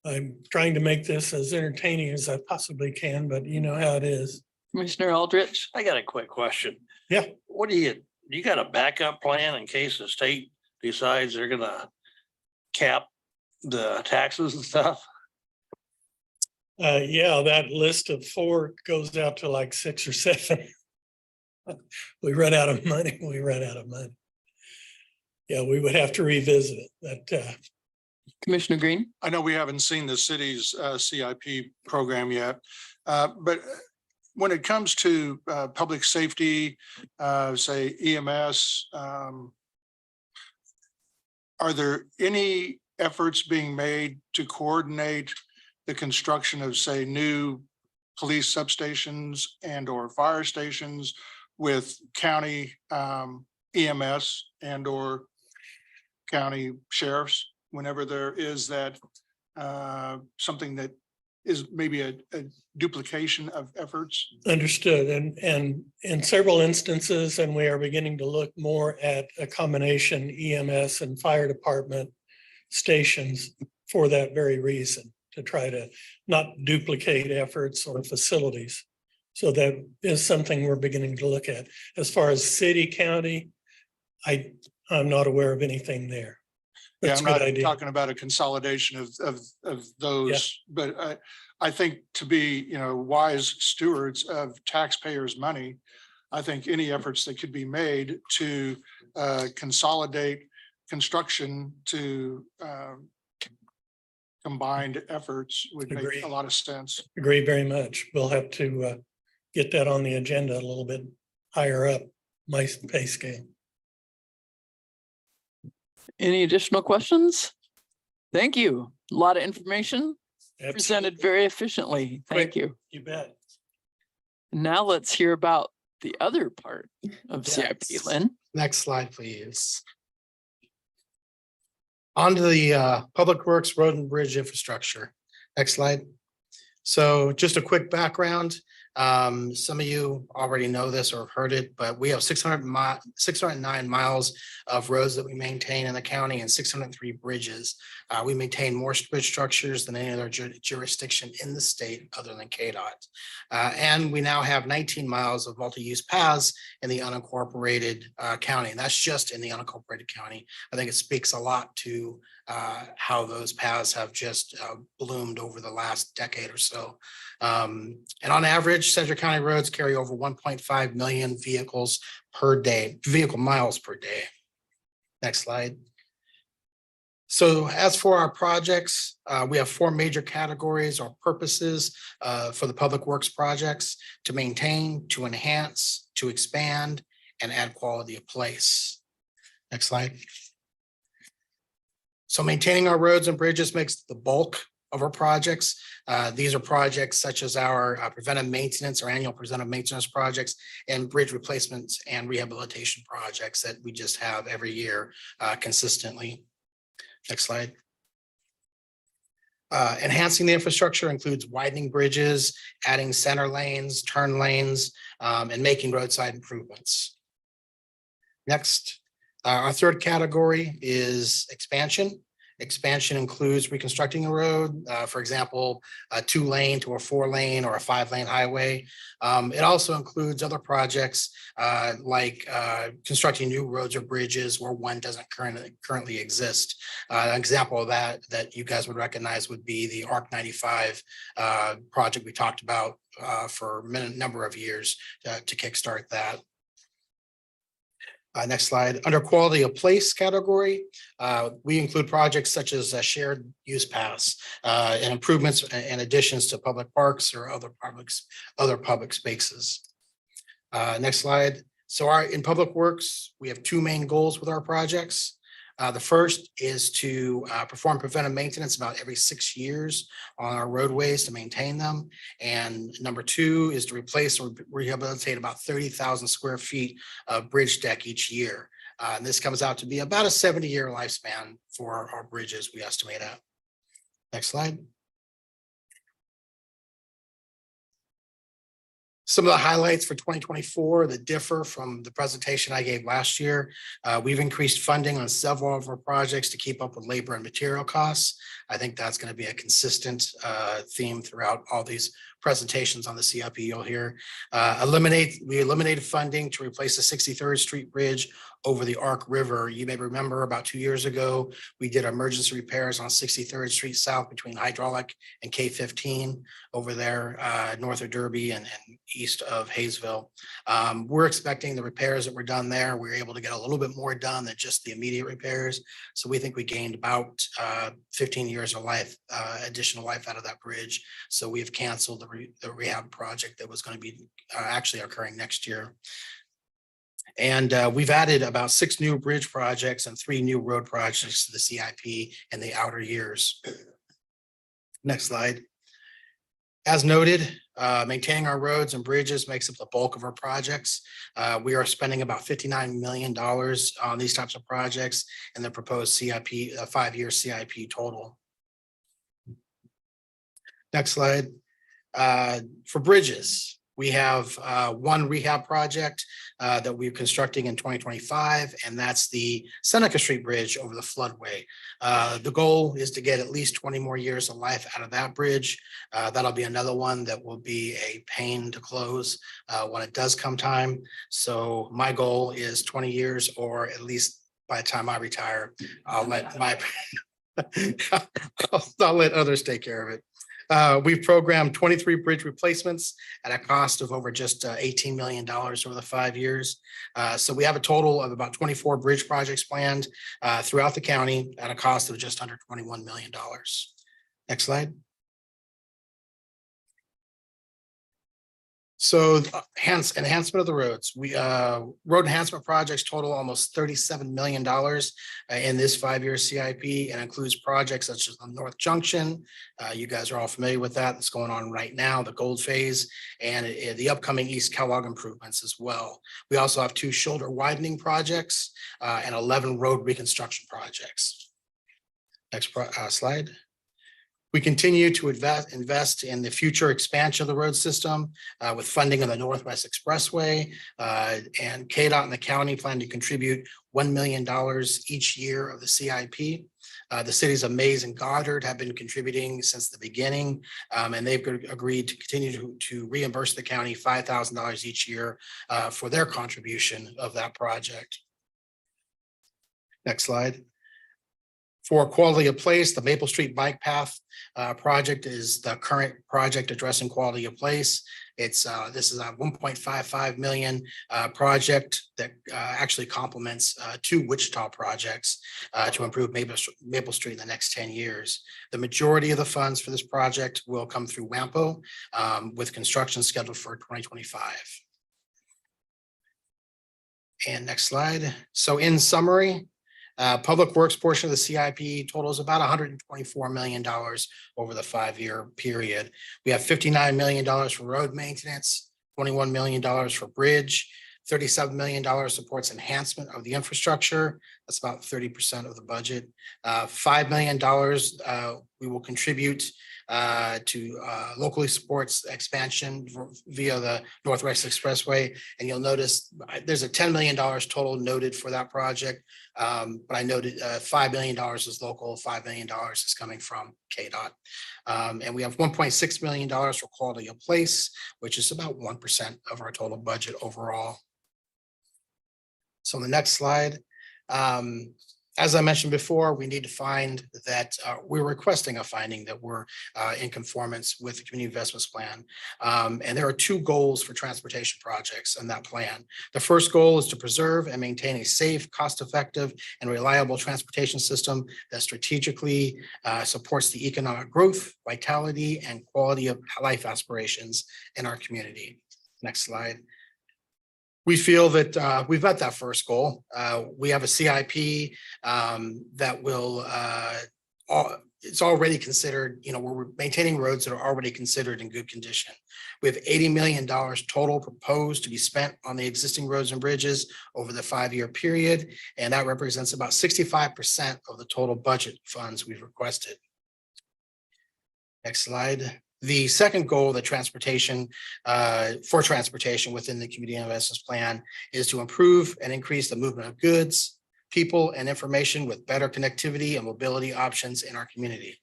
I'm trying to make this as entertaining as I possibly can, but you know how it is. Commissioner Aldrich? I got a quick question. Yeah. What do you got a backup plan in case the state decides they're gonna cap the taxes and stuff? Yeah, that list of 4 goes out to like 6 or 7. We run out of money, Yeah, we would have to revisit it, Commissioner Green? I know we haven't seen the city's CIP program yet, but when it comes to public safety, say EMS, are there any efforts being made to coordinate the construction of, say, new police substations and or fire stations with county EMS and or county sheriffs whenever there is that something that is maybe a duplication of efforts? Understood. And in several instances, and we are beginning to look more at a combination EMS and fire department stations for that very reason, to try to not duplicate efforts or facilities. So that is something we're beginning to look at. As far as city, county, I'm not aware of anything there. Yeah, That's I'm a good not idea. talking about a consolidation of those, but I think to be, wise stewards of taxpayers' money, I think any efforts that could be made to consolidate construction to combined efforts would make Agree. a lot of sense. Agree very much. We'll have to get that on the agenda a little bit higher up my pay scale. Any additional questions? Thank you. A lot of information presented very efficiently. Thank Quick. you. You bet. Now let's hear about the other part of CIP, Yes. Lynn. Next slide, please. On to the Public Works Road and Bridge Infrastructure. Next slide. So just a quick background. Some of you already know this or have heard it, but we have 609 miles of roads that we maintain in the county and 603 bridges. We maintain more bridge structures than any other jurisdiction in the state other than KDOT. And we now have 19 miles of multi-use paths in the unincorporated county. And that's just in the unincorporated county. I think it speaks a lot to how those paths have just bloomed over the last decade or so. And on average, Sedgwick County roads carry over 1.5 million vehicles per day, vehicle miles per day. Next slide. So as for our projects, we have 4 major categories or purposes for the public works projects: to maintain, to enhance, to expand, and add quality of place. Next slide. So maintaining our roads and bridges makes the bulk of our projects. These are projects such as our preventive maintenance or annual preventive maintenance projects and bridge replacements and rehabilitation projects that we just have every year consistently. Next slide. Enhancing the infrastructure includes widening bridges, adding center lanes, turn lanes, and making roadside improvements. Next, our third category is expansion. Expansion includes reconstructing a road, for example, a 2-lane to a 4-lane or a 5-lane highway. It also includes other projects like constructing new roads or bridges where one doesn't currently exist. An example of that you guys would recognize would be the ARC 95 project we talked about for a number of years to kickstart that. Next slide. Under quality of place category, we include projects such as shared use paths and improvements and additions to public parks or other public spaces. Next slide. So in public works, we have 2 main goals with our projects. The first is to perform preventive maintenance about every 6 years on our roadways to maintain them. And number 2 is to replace or rehabilitate about 30,000 square feet of bridge deck each year. And this comes out to be about a 70-year lifespan for our bridges, we estimate at. Next slide. Some of the highlights for 2024 that differ from the presentation I gave last year. We've increased funding on several of our projects to keep up with labor and material costs. I think that's going to be a consistent theme throughout all these presentations on the CIP you'll hear. We eliminated funding to replace the 63rd Street Bridge over the Ark River. You may remember about 2 years ago, we did emergency repairs on 63rd Street South between Hydraulic and K15 over there north of Derby and east of Hayesville. We're expecting the repairs that were done there, we were able to get a little bit more done than just the immediate repairs. So we think we gained about 15 years of life, additional life out of that bridge. So we've canceled the rehab project that was going to be actually occurring next year. And we've added about 6 new bridge projects and 3 new road projects to the CIP in the outer years. Next slide. As noted, maintaining our roads and bridges makes up the bulk of our projects. We are spending about $59 million on these types of projects and the proposed CIP, a 5-year CIP total. Next slide. For bridges, We have one rehab project that we're constructing in 2025, and that's the Seneca Street Bridge over the floodway. The goal is to get at least 20 more years of life out of that bridge. That'll be another one that will be a pain to close when it does come time. So my goal is 20 years, or at least by the time I retire, I'll let others take care of it. We've programmed 23 bridge replacements at a cost of over just $18 million over the 5 years. So we have a total of about 24 bridge projects planned throughout the county at a cost of just under $21 million. Next slide. So enhancement of the roads. Road enhancement projects total almost $37 million in this 5-year CIP, and includes projects such as the North Junction. You guys are all familiar with that. That's going on right now, the gold phase, and the upcoming East Kellogg improvements as well. We also have 2 shoulder widening projects and 11 road reconstruction projects. Next slide. We continue to invest in the future expansion of the road system with funding of the Northwest Expressway, and KDOT and the county plan to contribute $1 million each year of the CIP. The cities of Mays and Goddard have been contributing since the beginning, and they've agreed to continue to reimburse the county $5,000 each year for their contribution of that project. Next slide. For quality of place, the Maple Street Bike Path project is the current project addressing quality of place. This is a $1.55 million project that actually complements 2 Wichita projects to improve Maple Street in the next 10 years. The majority of the funds for this project will come through WAMPO, with construction scheduled for 2025. And next slide. So in summary, Public Works portion of the CIP totals about $124 million over the 5-year period. We have $59 million for road maintenance, $21 million for bridge, $37 million supports enhancement of the infrastructure. That's about 30% of the budget. $5 million we will contribute to locally supports expansion via the Northwest Expressway. And you'll notice there's a $10 million total noted for that project. But I noted $5 million is local, $5 million is coming from KDOT. And we have $1.6 million for quality of place, which is about 1% of our total budget overall. So on the next slide, as I mentioned before, we need to find that we're requesting a finding that we're in conformance with the community investments plan. And there are 2 goals for transportation projects in that plan. The first goal is to preserve and maintain a safe, cost-effective, and reliable transportation system that strategically supports the economic growth, vitality, and quality of life aspirations in our community. Next slide. We feel that we've met that first goal. We have a CIP that will, it's already considered, we're maintaining roads that are already considered in good condition. We have $80 million total proposed to be spent on the existing roads and bridges over the 5-year period, and that represents about 65% of the total budget funds we've requested. Next slide. The second goal of the transportation within the community investments plan is to improve and increase the movement of goods, people, and information with better connectivity and mobility options in our community.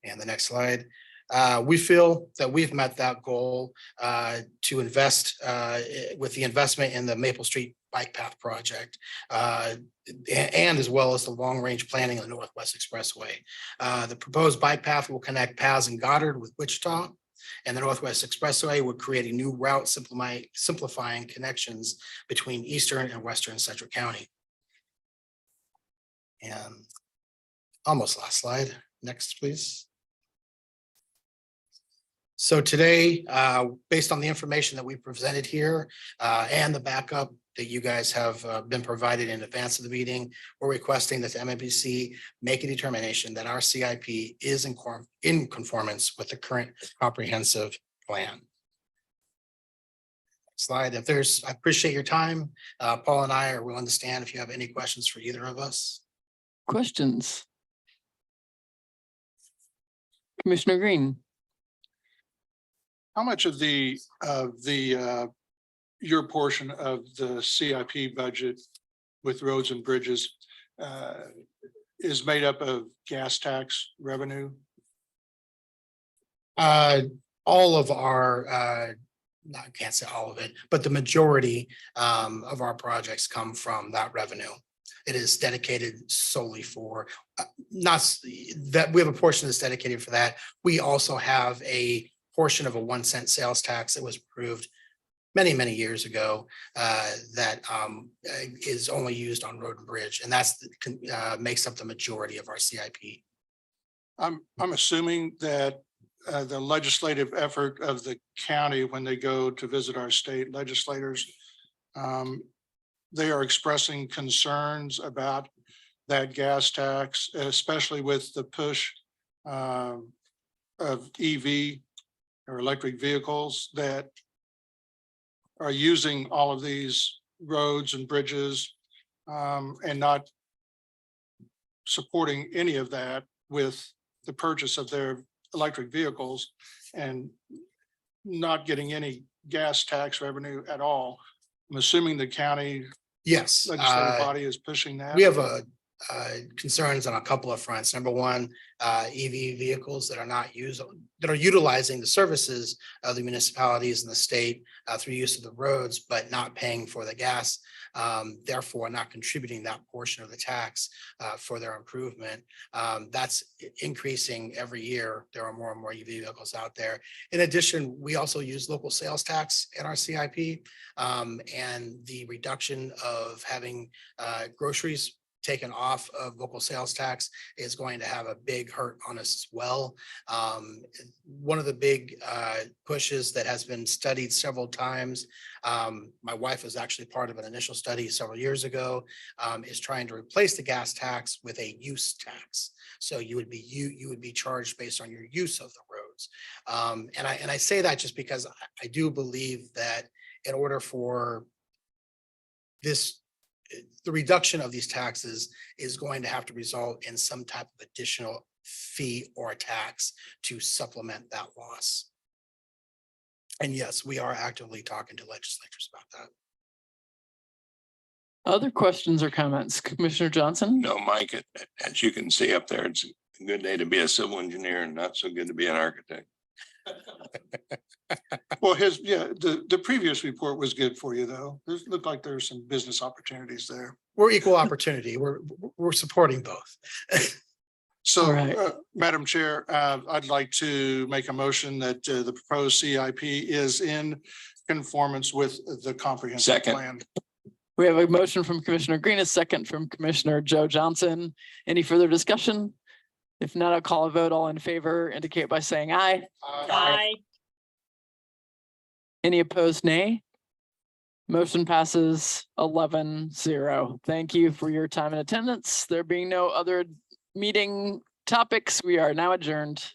And the next slide. We feel that we've met that goal to invest with the investment in the Maple Street Bike Path project, and as well as the long-range planning of the Northwest Expressway. The proposed bike path will connect Paz and Goddard with Wichita, and the Northwest Expressway would create a new route simplifying connections between Eastern and Western Sedgwick County. And almost last slide. Next, please. So today, based on the information that we presented here and the backup that you guys have been provided in advance of the meeting, we're requesting that the MAPC make a determination that our CIP is in conformance with the current comprehensive plan. Slide. I appreciate your time. Paul and I are willing to stand if you have any questions for either of us. Questions? Commissioner Green. How much of your portion of the CIP budget with roads and bridges is made up of gas tax revenue? All of our, I can't say all of it, but the majority of our projects come from that revenue. It is dedicated solely for, not that we have a portion that's dedicated for that. We also have a portion of a 1 cent sales tax that was approved many, many years ago that is only used on road and bridge. And that's makes up the majority of our CIP. I'm assuming that the legislative effort of the county, when they go to visit our state legislators, they are expressing concerns about that gas tax, especially with the push of EV or electric vehicles that are using all of these roads and bridges and not supporting any of that with the purchase of their electric vehicles and not getting any gas tax revenue at all. I'm assuming the county Yes. legislative body is pushing that. We have concerns on a couple of fronts. Number one, EV vehicles that are not used, that are utilizing the services of the municipalities and the state through use of the roads, but not paying for the gas, therefore not contributing that portion of the tax for their improvement. That's increasing every year. There are more and more EV vehicles out there. In addition, we also use local sales tax in our CIP, and the reduction of having groceries taken off of local sales tax is going to have a big hurt on us as well. One of the big pushes that has been studied several times, my wife was actually part of an initial study several years ago, is trying to replace the gas tax with a use tax. So you would be charged based on your use of the roads. And I say that just because I do believe that in order for the reduction of these taxes is going to have to result in some type of additional fee or tax to supplement that loss. And yes, we are actively talking to legislators about that. Other questions or comments? Commissioner Johnson? No, Mike, as you can see up there, it's a good day to be a civil engineer and not so good to be an architect. Well, the previous report was good for you, though. It looked like there's some business opportunities there. We're equal opportunity. We're supporting both. So, Madam Chair, I'd like to make a motion that the proposed CIP is in conformance with the comprehensive plan. We have a motion from Commissioner Green, a second from Commissioner Joe Johnson. Any further discussion? If not, I'll call a vote. All in favor indicate by saying aye. Aye. Any opposed, nay? Motion passes 11-0. Thank you for your time and attendance. There being no other meeting topics, we are now adjourned.